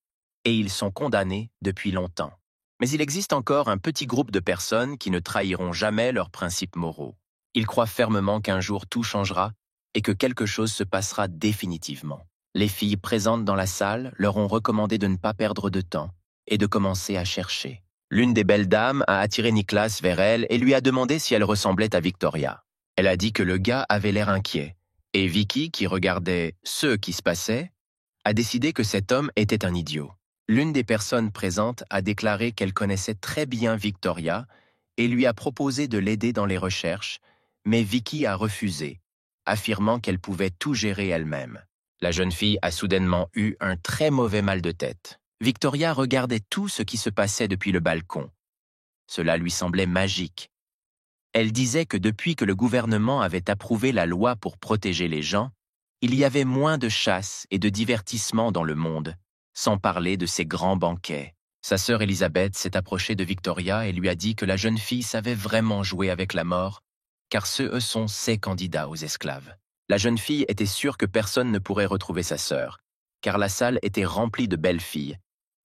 et ils sont condamnés depuis longtemps. Mais il existe encore un petit groupe de personnes qui ne trahiront jamais leurs principes moraux. Ils croient fermement qu'un jour tout changera et que quelque chose se passera définitivement. Les filles présentes dans la salle leur ont recommandé de ne pas perdre de temps et de commencer à chercher. L'une des belles dames a attiré Niklas vers elle et lui a demandé si elle ressemblait à Victoria. Elle a dit que le gars avait l'air inquiet, et Vicky, qui regardait ce qui se passait, a décidé que cet homme était un idiot. L'une des personnes présentes a déclaré qu'elle connaissait très bien Victoria et lui a proposé de l'aider dans les recherches, mais Vicky a refusé, affirmant qu'elle pouvait tout gérer elle-même. La jeune fille a soudainement eu un très mauvais mal de tête. Victoria regardait tout ce qui se passait depuis le balcon. Cela lui semblait magique. Elle disait que depuis que le gouvernement avait approuvé la loi pour protéger les gens, il y avait moins de chasse et de divertissement dans le monde, sans parler de ces grands banquets. Sa sœur Elisabeth s'est approchée de Victoria et lui a dit que la jeune fille savait vraiment jouer avec la mort, car ceux sont ses candidats aux esclaves. La jeune fille était sûre que personne ne pourrait retrouver sa sœur, car la salle était remplie de belles filles,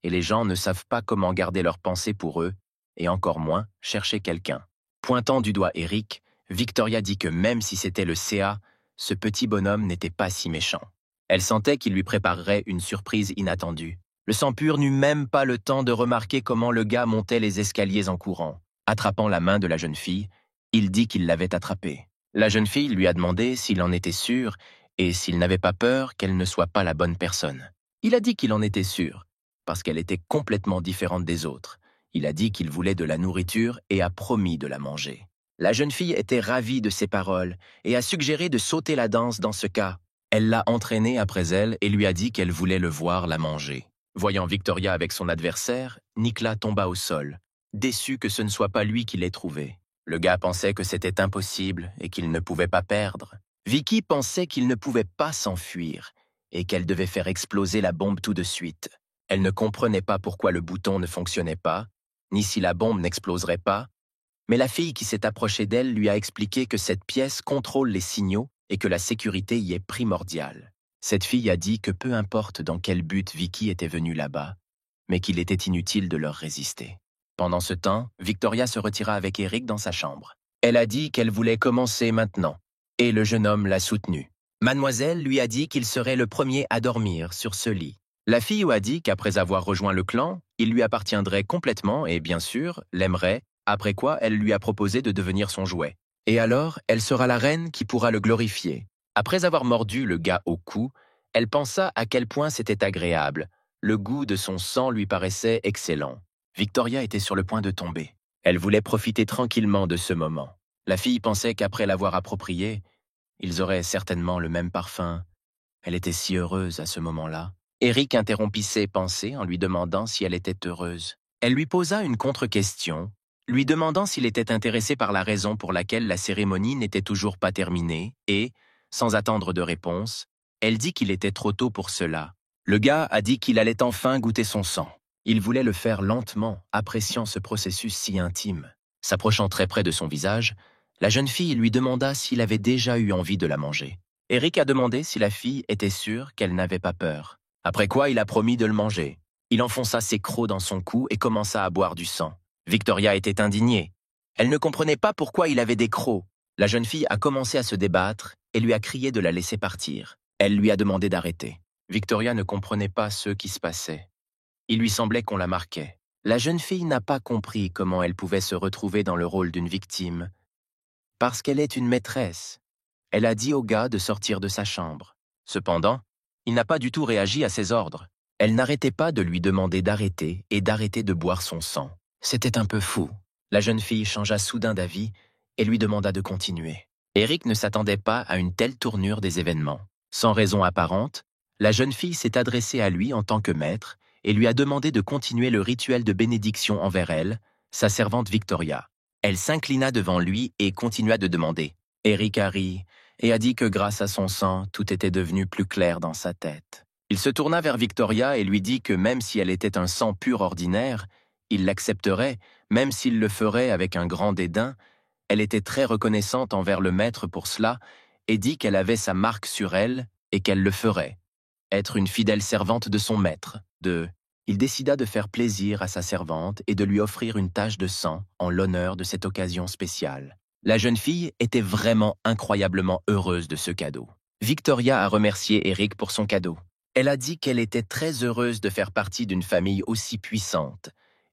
et les gens ne savent pas comment garder leurs pensées pour eux, et encore moins chercher quelqu'un. Pointant du doigt Eric, Victoria dit que même si c'était le CA, ce petit bonhomme n'était pas si méchant. Elle sentait qu'il lui préparerait une surprise inattendue. Le sang pur n'eut même pas le temps de remarquer comment le gars montait les escaliers en courant. Attrapant la main de la jeune fille, il dit qu'il l'avait attrapée. La jeune fille lui a demandé s'il en était sûr et s'il n'avait pas peur qu'elle ne soit pas la bonne personne. Il a dit qu'il en était sûr, parce qu'elle était complètement différente des autres. Il a dit qu'il voulait de la nourriture et a promis de la manger. La jeune fille était ravie de ses paroles et a suggéré de sauter la danse dans ce cas. Elle l'a entraîné après elle et lui a dit qu'elle voulait le voir la manger. Voyant Victoria avec son adversaire, Nicolas tomba au sol, déçu que ce ne soit pas lui qui l'ait trouvé. Le gars pensait que c'était impossible et qu'il ne pouvait pas perdre. Vicky pensait qu'il ne pouvait pas s'enfuir et qu'elle devait faire exploser la bombe tout de suite. Elle ne comprenait pas pourquoi le bouton ne fonctionnait pas, ni si la bombe n'exploserait pas, mais la fille qui s'est approchée d'elle lui a expliqué que cette pièce contrôle les signaux et que la sécurité y est primordiale. Cette fille a dit que peu importe dans quel but Vicky était venue là-bas, mais qu'il était inutile de leur résister. Pendant ce temps, Victoria se retira avec Eric dans sa chambre. Elle a dit qu'elle voulait commencer maintenant, et le jeune homme l'a soutenue. Mademoiselle lui a dit qu'il serait le premier à dormir sur ce lit. La fille a dit qu'après avoir rejoint le clan, il lui appartiendrait complètement et bien sûr, l'aimerait, après quoi elle lui a proposé de devenir son jouet. Et alors, elle sera la reine qui pourra le glorifier. Après avoir mordu le gars au cou, elle pensa à quel point c'était agréable. Le goût de son sang lui paraissait excellent. Victoria était sur le point de tomber. Elle voulait profiter tranquillement de ce moment. La fille pensait qu'après l'avoir approprié, ils auraient certainement le même parfum. Elle était si heureuse à ce moment-là. Eric interrompit ses pensées en lui demandant si elle était heureuse. Elle lui posa une contre-question, lui demandant s'il était intéressé par la raison pour laquelle la cérémonie n'était toujours pas terminée et, sans attendre de réponse, elle dit qu'il était trop tôt pour cela. Le gars a dit qu'il allait enfin goûter son sang. Il voulait le faire lentement, appréciant ce processus si intime. S'approchant très près de son visage, la jeune fille lui demanda s'il avait déjà eu envie de la manger. Eric a demandé si la fille était sûre qu'elle n'avait pas peur. Après quoi, il a promis de le manger. Il enfonça ses crocs dans son cou et commença à boire du sang. Victoria était indignée. Elle ne comprenait pas pourquoi il avait des crocs. La jeune fille a commencé à se débattre et lui a crié de la laisser partir. Elle lui a demandé d'arrêter. Victoria ne comprenait pas ce qui se passait. Il lui semblait qu'on la marquait. La jeune fille n'a pas compris comment elle pouvait se retrouver dans le rôle d'une victime. Parce qu'elle est une maîtresse. Elle a dit au gars de sortir de sa chambre. Cependant, il n'a pas du tout réagi à ses ordres. Elle n'arrêtait pas de lui demander d'arrêter et d'arrêter de boire son sang. C'était un peu fou. La jeune fille changea soudain d'avis et lui demanda de continuer. Eric ne s'attendait pas à une telle tournure des événements. Sans raison apparente, la jeune fille s'est adressée à lui en tant que maître et lui a demandé de continuer le rituel de bénédiction envers elle, sa servante Victoria. Elle s'inclina devant lui et continua de demander. Eric a ri et a dit que grâce à son sang, tout était devenu plus clair dans sa tête. Il se tourna vers Victoria et lui dit que même si elle était un sang pur ordinaire, il l'accepterait, même s'il le ferait avec un grand dédain. Elle était très reconnaissante envers le maître pour cela et dit qu'elle avait sa marque sur elle et qu'elle le ferait. Être une fidèle servante de son maître. Il décida de faire plaisir à sa servante et de lui offrir une tache de sang en l'honneur de cette occasion spéciale. La jeune fille était vraiment incroyablement heureuse de ce cadeau. Victoria a remercié Eric pour son cadeau. Elle a dit qu'elle était très heureuse de faire partie d'une famille aussi puissante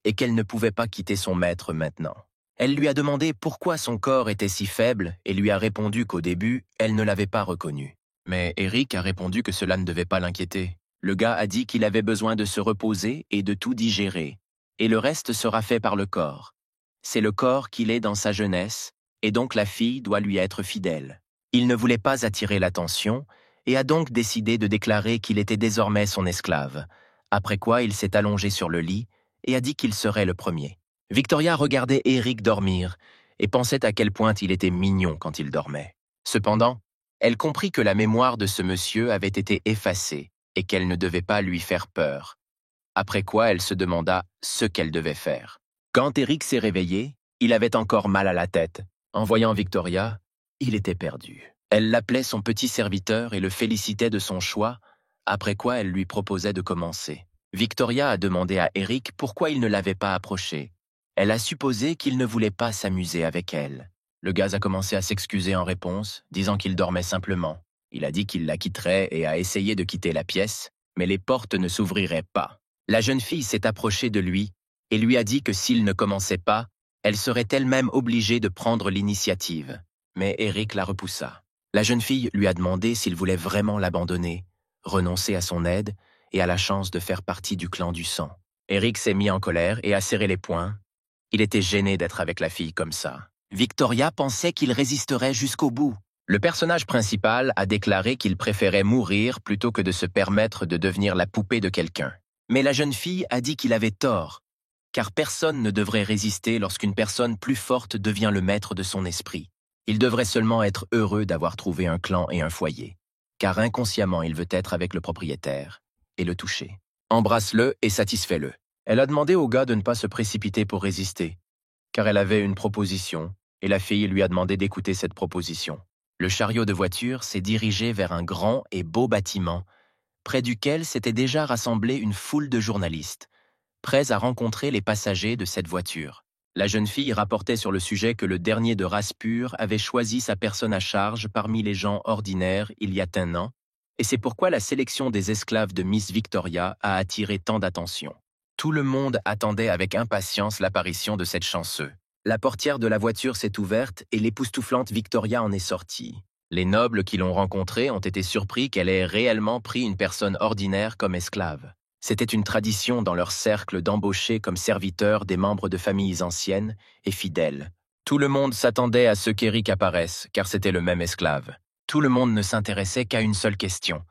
et qu'elle ne pouvait pas quitter son maître maintenant. Elle lui a demandé pourquoi son corps était si faible et lui a répondu qu'au début, elle ne l'avait pas reconnu. Mais Eric a répondu que cela ne devait pas l'inquiéter. Le gars a dit qu'il avait besoin de se reposer et de tout digérer, et le reste sera fait par le corps. C'est le corps qu'il est dans sa jeunesse, et donc la fille doit lui être fidèle. Il ne voulait pas attirer l'attention, et a donc décidé de déclarer qu'il était désormais son esclave, après quoi il s'est allongé sur le lit et a dit qu'il serait le premier. Victoria regardait Eric dormir et pensait à quel point il était mignon quand il dormait. Cependant, elle comprit que la mémoire de ce monsieur avait été effacée et qu'elle ne devait pas lui faire peur, après quoi elle se demanda ce qu'elle devait faire. Quand Eric s'est réveillé, il avait encore mal à la tête. En voyant Victoria, il était perdu. Elle l'appelait son petit serviteur et le félicitait de son choix, après quoi elle lui proposait de commencer. Victoria a demandé à Eric pourquoi il ne l'avait pas approché. Elle a supposé qu'il ne voulait pas s'amuser avec elle. Le gars a commencé à s'excuser en réponse, disant qu'il dormait simplement. Il a dit qu'il la quitterait et a essayé de quitter la pièce, mais les portes ne s'ouvriraient pas. La jeune fille s'est approchée de lui et lui a dit que s'il ne commençait pas, elle serait elle-même obligée de prendre l'initiative. Mais Eric la repoussa. La jeune fille lui a demandé s'il voulait vraiment l'abandonner, renoncer à son aide et à la chance de faire partie du clan du sang. Eric s'est mis en colère et a serré les poings. Il était gêné d'être avec la fille comme ça. Victoria pensait qu'il résisterait jusqu'au bout. Le personnage principal a déclaré qu'il préférait mourir plutôt que de se permettre de devenir la poupée de quelqu'un. Mais la jeune fille a dit qu'il avait tort, car personne ne devrait résister lorsqu'une personne plus forte devient le maître de son esprit. Il devrait seulement être heureux d'avoir trouvé un clan et un foyer, car inconsciemment il veut être avec le propriétaire et le toucher. Embrasse-le et satisfais-le. Elle a demandé au gars de ne pas se précipiter pour résister, car elle avait une proposition, et la fille lui a demandé d'écouter cette proposition. Le chariot de voiture s'est dirigé vers un grand et beau bâtiment, près duquel s'était déjà rassemblée une foule de journalistes, prêts à rencontrer les passagers de cette voiture. La jeune fille rapportait sur le sujet que le dernier de race pure avait choisi sa personne à charge parmi les gens ordinaires il y a un an, et c'est pourquoi la sélection des esclaves de Miss Victoria a attiré tant d'attention. Tout le monde attendait avec impatience l'apparition de cette chanceuse. La portière de la voiture s'est ouverte et l'époustouflante Victoria en est sortie. Les nobles qui l'ont rencontrée ont été surpris qu'elle ait réellement pris une personne ordinaire comme esclave. C'était une tradition dans leur cercle d'embaucher comme serviteurs des membres de familles anciennes et fidèles. Tout le monde s'attendait à ce qu'Eric apparaisse, car c'était le même esclave. Tout le monde ne s'intéressait qu'à une seule question.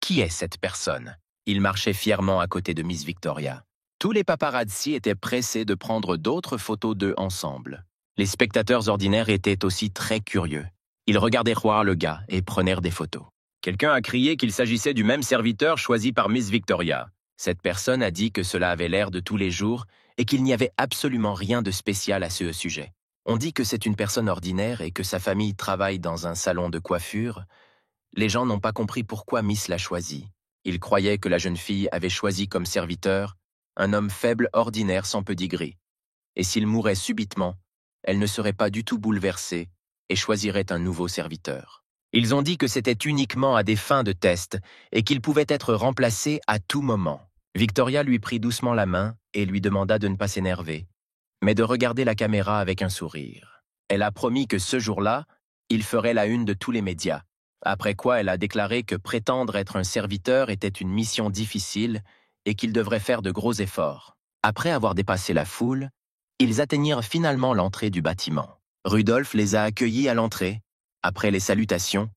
Qui est cette personne? Il marchait fièrement à côté de Miss Victoria. Tous les paparazzi étaient pressés de prendre d'autres photos d'eux ensemble. Les spectateurs ordinaires étaient aussi très curieux. Ils regardaient croire le gars et prenaient des photos. Quelqu'un a crié qu'il s'agissait du même serviteur choisi par Miss Victoria. Cette personne a dit que cela avait l'air de tous les jours et qu'il n'y avait absolument rien de spécial à ce sujet. On dit que c'est une personne ordinaire et que sa famille travaille dans un salon de coiffure. Les gens n'ont pas compris pourquoi Miss l'a choisi. Ils croyaient que la jeune fille avait choisi comme serviteur un homme faible ordinaire sans pedigree. Et s'il mourait subitement, elle ne serait pas du tout bouleversée et choisirait un nouveau serviteur. Ils ont dit que c'était uniquement à des fins de test et qu'il pouvait être remplacé à tout moment. Victoria lui prit doucement la main et lui demanda de ne pas s'énerver, mais de regarder la caméra avec un sourire. Elle a promis que ce jour-là, il ferait la une de tous les médias, après quoi elle a déclaré que prétendre être un serviteur était une mission difficile et qu'il devrait faire de gros efforts. Après avoir dépassé la foule, ils atteignirent finalement l'entrée du bâtiment. Rudolph les a accueillis à l'entrée. Après les salutations,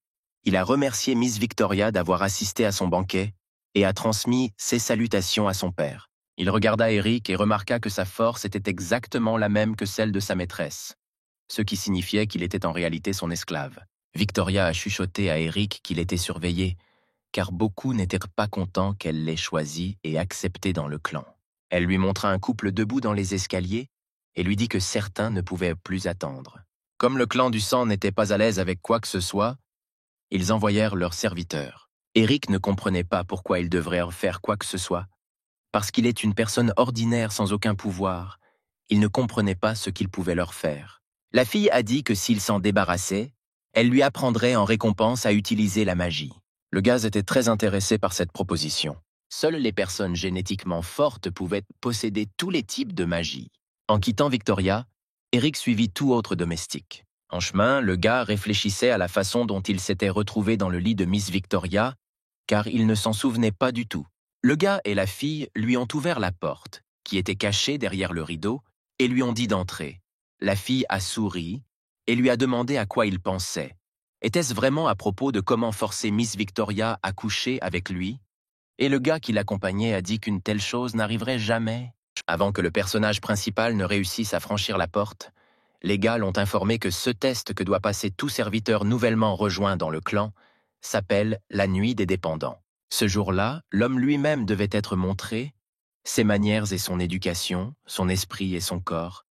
il a remercié Miss Victoria d'avoir assisté à son banquet et a transmis ses salutations à son père. Il regarda Eric et remarqua que sa force était exactement la même que celle de sa maîtresse, ce qui signifiait qu'il était en réalité son esclave. Victoria a chuchoté à Eric qu'il était surveillé, car beaucoup n'étaient pas contents qu'elle l'ait choisi et accepté dans le clan. Elle lui montra un couple debout dans les escaliers et lui dit que certains ne pouvaient plus attendre. Comme le clan du sang n'était pas à l'aise avec quoi que ce soit, ils envoyèrent leurs serviteurs. Eric ne comprenait pas pourquoi ils devraient faire quoi que ce soit, parce qu'il est une personne ordinaire sans aucun pouvoir. Il ne comprenait pas ce qu'ils pouvaient leur faire. La fille a dit que s'il s'en débarrassait, elle lui apprendrait en récompense à utiliser la magie. Le gars était très intéressé par cette proposition. Seules les personnes génétiquement fortes pouvaient posséder tous les types de magie. En quittant Victoria, Eric suivit tout autre domestique. En chemin, le gars réfléchissait à la façon dont il s'était retrouvé dans le lit de Miss Victoria car il ne s'en souvenait pas du tout. Le gars et la fille lui ont ouvert la porte, qui était cachée derrière le rideau, et lui ont dit d'entrer. La fille a souri et lui a demandé à quoi il pensait. Était-ce vraiment à propos de comment forcer Miss Victoria à coucher avec lui? Et le gars qui l'accompagnait a dit qu'une telle chose n'arriverait jamais. Avant que le personnage principal ne réussisse à franchir la porte, les gars l'ont informé que ce test que doit passer tout serviteur nouvellement rejoint dans le clan s'appelle la nuit des dépendants. Ce jour-là, l'homme lui-même devait être montré, ses manières et son éducation, son esprit et son corps,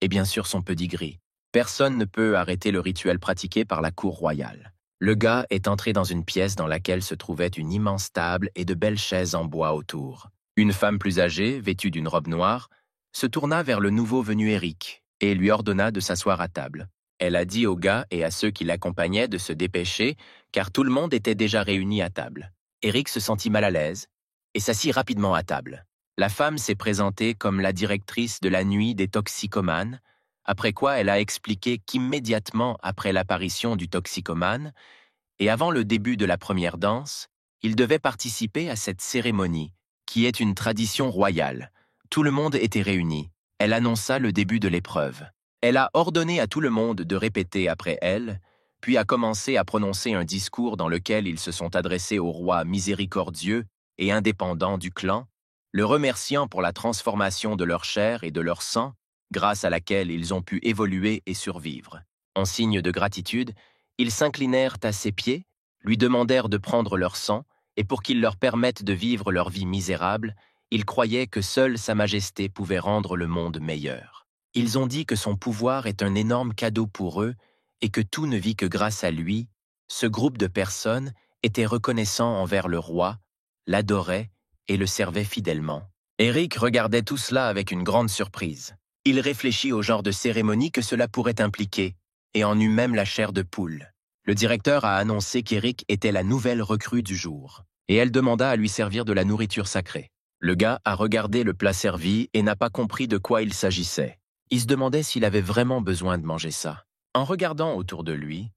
et bien sûr son pedigree. Personne ne peut arrêter le rituel pratiqué par la cour royale. Le gars est entré dans une pièce dans laquelle se trouvait une immense table et de belles chaises en bois autour. Une femme plus âgée, vêtue d'une robe noire, se tourna vers le nouveau venu Eric et lui ordonna de s'asseoir à table. Elle a dit au gars et à ceux qui l'accompagnaient de se dépêcher, car tout le monde était déjà réuni à table. Eric se sentit mal à l'aise et s'assit rapidement à table. La femme s'est présentée comme la directrice de la nuit des toxicomanes, après quoi elle a expliqué qu'immédiatement après l'apparition du toxicomane et avant le début de la première danse, il devait participer à cette cérémonie, qui est une tradition royale. Tout le monde était réuni. Elle annonça le début de l'épreuve. Elle a ordonné à tout le monde de répéter après elle, puis a commencé à prononcer un discours dans lequel ils se sont adressés au roi miséricordieux et indépendant du clan, le remerciant pour la transformation de leur chair et de leur sang, grâce à laquelle ils ont pu évoluer et survivre. En signe de gratitude, ils s'inclinèrent à ses pieds, lui demandèrent de prendre leur sang, et pour qu'il leur permette de vivre leur vie misérable, ils croyaient que seule Sa Majesté pouvait rendre le monde meilleur. Ils ont dit que son pouvoir est un énorme cadeau pour eux et que tout ne vit que grâce à lui. Ce groupe de personnes était reconnaissant envers le roi, l'adorait et le servait fidèlement. Eric regardait tout cela avec une grande surprise. Il réfléchit au genre de cérémonie que cela pourrait impliquer et en eut même la chair de poule. Le directeur a annoncé qu'Eric était la nouvelle recrue du jour, et elle demanda à lui servir de la nourriture sacrée. Le gars a regardé le plat servi et n'a pas compris de quoi il s'agissait. Il se demandait s'il avait vraiment besoin de manger ça. En regardant autour de lui,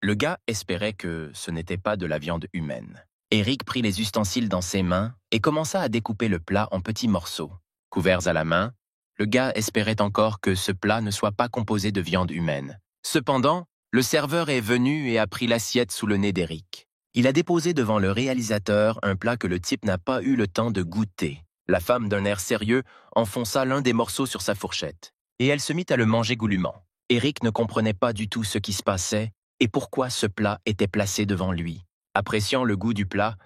le gars espérait que ce n'était pas de la viande humaine. Eric prit les ustensiles dans ses mains et commença à découper le plat en petits morceaux. Couverts à la main, le gars espérait encore que ce plat ne soit pas composé de viande humaine. Cependant, le serveur est venu et a pris l'assiette sous le nez d'Eric. Il a déposé devant le réalisateur un plat que le type n'a pas eu le temps de goûter. La femme, d'un air sérieux, enfonça l'un des morceaux sur sa fourchette, et elle se mit à le manger goulûment. Eric ne comprenait pas du tout ce qui se passait et pourquoi ce plat était placé devant lui. Appréciant le goût du plat,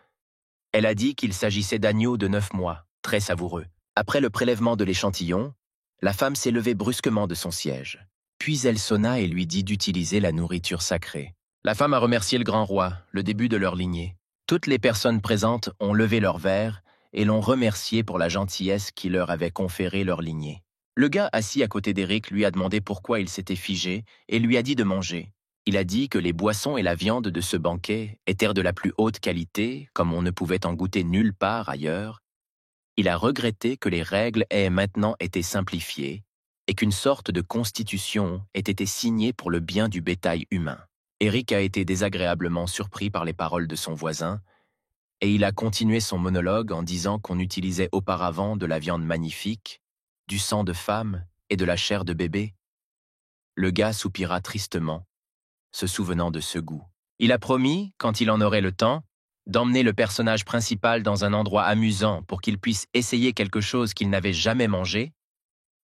elle a dit qu'il s'agissait d'agneau de 9 mois, très savoureux. Après le prélèvement de l'échantillon, la femme s'est levée brusquement de son siège. Puis elle sonna et lui dit d'utiliser la nourriture sacrée. La femme a remercié le grand roi, le début de leur lignée. Toutes les personnes présentes ont levé leur verre et l'ont remercié pour la gentillesse qui leur avait conféré leur lignée. Le gars assis à côté d'Eric lui a demandé pourquoi il s'était figé et lui a dit de manger. Il a dit que les boissons et la viande de ce banquet étaient de la plus haute qualité, comme on ne pouvait en goûter nulle part ailleurs. Il a regretté que les règles aient maintenant été simplifiées et qu'une sorte de constitution ait été signée pour le bien du bétail humain. Eric a été désagréablement surpris par les paroles de son voisin, et il a continué son monologue en disant qu'on utilisait auparavant de la viande magnifique, du sang de femme et de la chair de bébé. Le gars soupira tristement, se souvenant de ce goût. Il a promis, quand il en aurait le temps, d'emmener le personnage principal dans un endroit amusant pour qu'il puisse essayer quelque chose qu'il n'avait jamais mangé.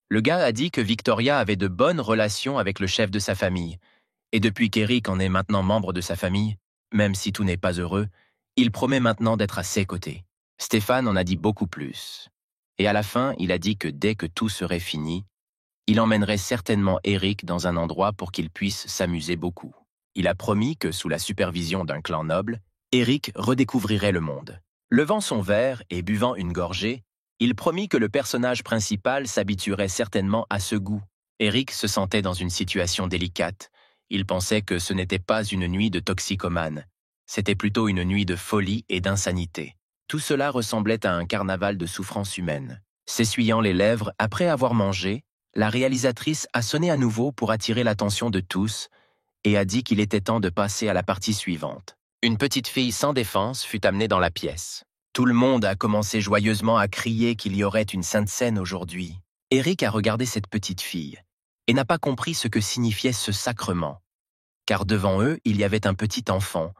Le gars a dit que Victoria avait de bonnes relations avec le chef de sa famille, et depuis qu'Eric en est maintenant membre de sa famille, même si tout n'est pas heureux, il promet maintenant d'être à ses côtés. Stéphane en a dit beaucoup plus. Et à la fin, il a dit que dès que tout serait fini, il emmènerait certainement Eric dans un endroit pour qu'il puisse s'amuser beaucoup. Il a promis que, sous la supervision d'un clan noble, Eric redécouvrirait le monde. Levant son verre et buvant une gorgée, il promit que le personnage principal s'habituerait certainement à ce goût. Eric se sentait dans une situation délicate. Il pensait que ce n'était pas une nuit de toxicomane. C'était plutôt une nuit de folie et d'insanité. Tout cela ressemblait à un carnaval de souffrance humaine. S'essuyant les lèvres après avoir mangé, la réalisatrice a sonné à nouveau pour attirer l'attention de tous et a dit qu'il était temps de passer à la partie suivante. Une petite fille sans défense fut amenée dans la pièce. Tout le monde a commencé joyeusement à crier qu'il y aurait une sainte scène aujourd'hui. Eric a regardé cette petite fille et n'a pas compris ce que signifiait ce sacrement. Car devant eux, il y avait un petit enfant,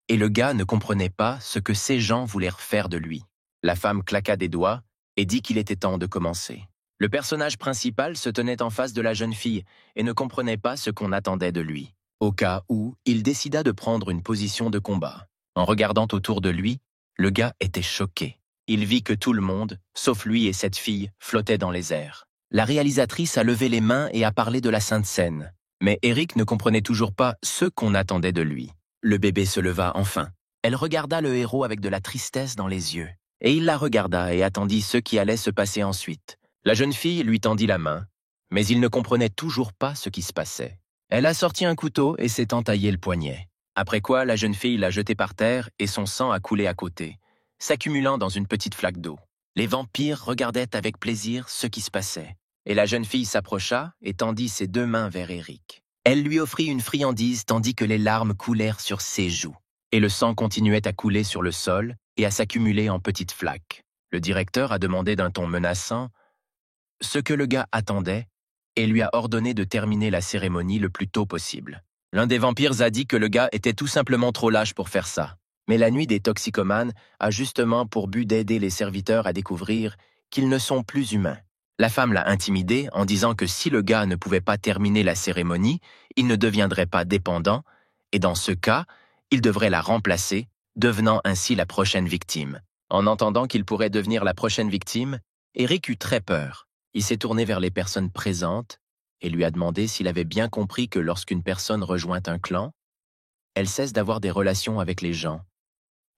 et le gars ne comprenait pas ce que ces gens voulaient faire de lui. La femme claqua des doigts et dit qu'il était temps de commencer. Le personnage principal se tenait en face de la jeune fille et ne comprenait pas ce qu'on attendait de lui. Au cas où, il décida de prendre une position de combat. En regardant autour de lui, le gars était choqué. Il vit que tout le monde, sauf lui et cette fille, flottaient dans les airs. La réalisatrice a levé les mains et a parlé de la Sainte Seine. Mais Eric ne comprenait toujours pas ce qu'on attendait de lui. Le bébé se leva enfin. Elle regarda le héros avec de la tristesse dans les yeux. Et il la regarda et attendit ce qui allait se passer ensuite. La jeune fille lui tendit la main, mais il ne comprenait toujours pas ce qui se passait. Elle a sorti un couteau et s'est entaillé le poignet. Après quoi, la jeune fille l'a jeté par terre et son sang a coulé à côté, s'accumulant dans une petite flaque d'eau. Les vampires regardaient avec plaisir ce qui se passait. Et la jeune fille s'approcha et tendit ses 2 mains vers Eric. Elle lui offrit une friandise tandis que les larmes coulèrent sur ses joues. Et le sang continuait à couler sur le sol et à s'accumuler en petites flaques. Le directeur a demandé d'un ton menaçant ce que le gars attendait et lui a ordonné de terminer la cérémonie le plus tôt possible. L'un des vampires a dit que le gars était tout simplement trop lâche pour faire ça. Mais la nuit des toxicomanes a justement pour but d'aider les serviteurs à découvrir qu'ils ne sont plus humains. La femme l'a intimidé en disant que si le gars ne pouvait pas terminer la cérémonie, il ne deviendrait pas dépendant, et dans ce cas, il devrait la remplacer, devenant ainsi la prochaine victime. En entendant qu'il pourrait devenir la prochaine victime, Eric eut très peur. Il s'est tourné vers les personnes présentes et lui a demandé s'il avait bien compris que lorsqu'une personne rejoint un clan, elle cesse d'avoir des relations avec les gens.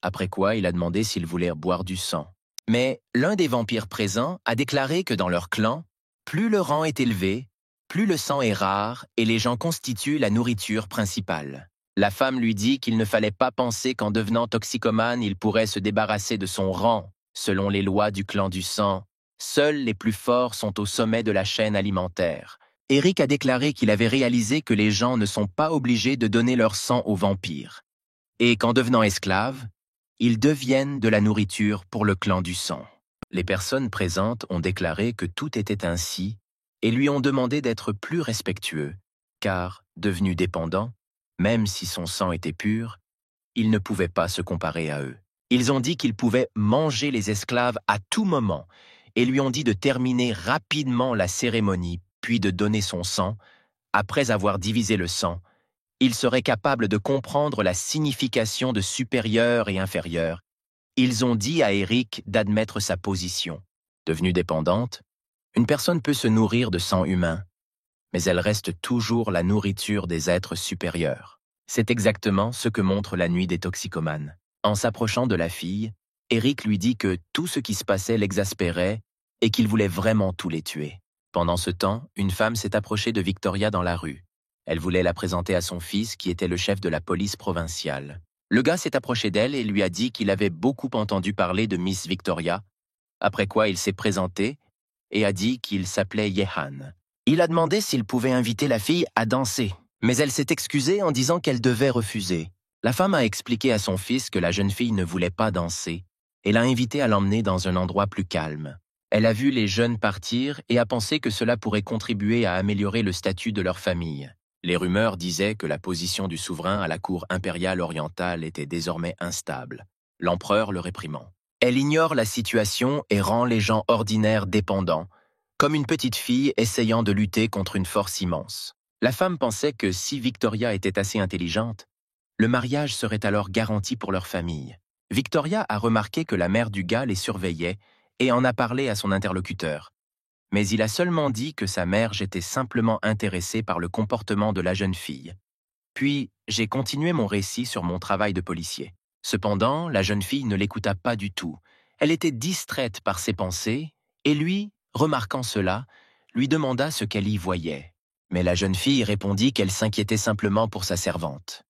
Après quoi, il a demandé s'ils voulaient boire du sang. Mais l'un des vampires présents a déclaré que dans leur clan, plus le rang est élevé, plus le sang est rare et les gens constituent la nourriture principale. La femme lui dit qu'il ne fallait pas penser qu'en devenant toxicomane, il pourrait se débarrasser de son rang. Selon les lois du clan du sang, seuls les plus forts sont au sommet de la chaîne alimentaire. Eric a déclaré qu'il avait réalisé que les gens ne sont pas obligés de donner leur sang aux vampires, et qu'en devenant esclaves, ils deviennent de la nourriture pour le clan du sang. Les personnes présentes ont déclaré que tout était ainsi et lui ont demandé d'être plus respectueux, car, devenu dépendant, même si son sang était pur, il ne pouvait pas se comparer à eux. Ils ont dit qu'il pouvait manger les esclaves à tout moment et lui ont dit de terminer rapidement la cérémonie puis de donner son sang. Après avoir divisé le sang, il serait capable de comprendre la signification de supérieur et inférieur. Ils ont dit à Eric d'admettre sa position. Devenue dépendante, une personne peut se nourrir de sang humain, mais elle reste toujours la nourriture des êtres supérieurs. C'est exactement ce que montre la nuit des toxicomanes. En s'approchant de la fille, Eric lui dit que tout ce qui se passait l'exaspérait et qu'il voulait vraiment tous les tuer. Pendant ce temps, une femme s'est approchée de Victoria dans la rue. Elle voulait la présenter à son fils qui était le chef de la police provinciale. Le gars s'est approché d'elle et lui a dit qu'il avait beaucoup entendu parler de Miss Victoria, après quoi il s'est présenté et a dit qu'il s'appelait Yehan. Il a demandé s'il pouvait inviter la fille à danser, mais elle s'est excusée en disant qu'elle devait refuser. La femme a expliqué à son fils que la jeune fille ne voulait pas danser et l'a invité à l'emmener dans un endroit plus calme. Elle a vu les jeunes partir et a pensé que cela pourrait contribuer à améliorer le statut de leur famille. Les rumeurs disaient que la position du souverain à la cour impériale orientale était désormais instable, l'empereur le réprimant. Elle ignore la situation et rend les gens ordinaires dépendants, comme une petite fille essayant de lutter contre une force immense. La femme pensait que si Victoria était assez intelligente, le mariage serait alors garanti pour leur famille. Victoria a remarqué que la mère du gars les surveillait et en a parlé à son interlocuteur. Mais il a seulement dit que sa mère était simplement intéressée par le comportement de la jeune fille. Puis, j'ai continué mon récit sur mon travail de policier. Cependant, la jeune fille ne l'écouta pas du tout. Elle était distraite par ses pensées, et lui, remarquant cela, lui demanda ce qu'elle y voyait. Mais la jeune fille répondit qu'elle s'inquiétait simplement pour sa servante.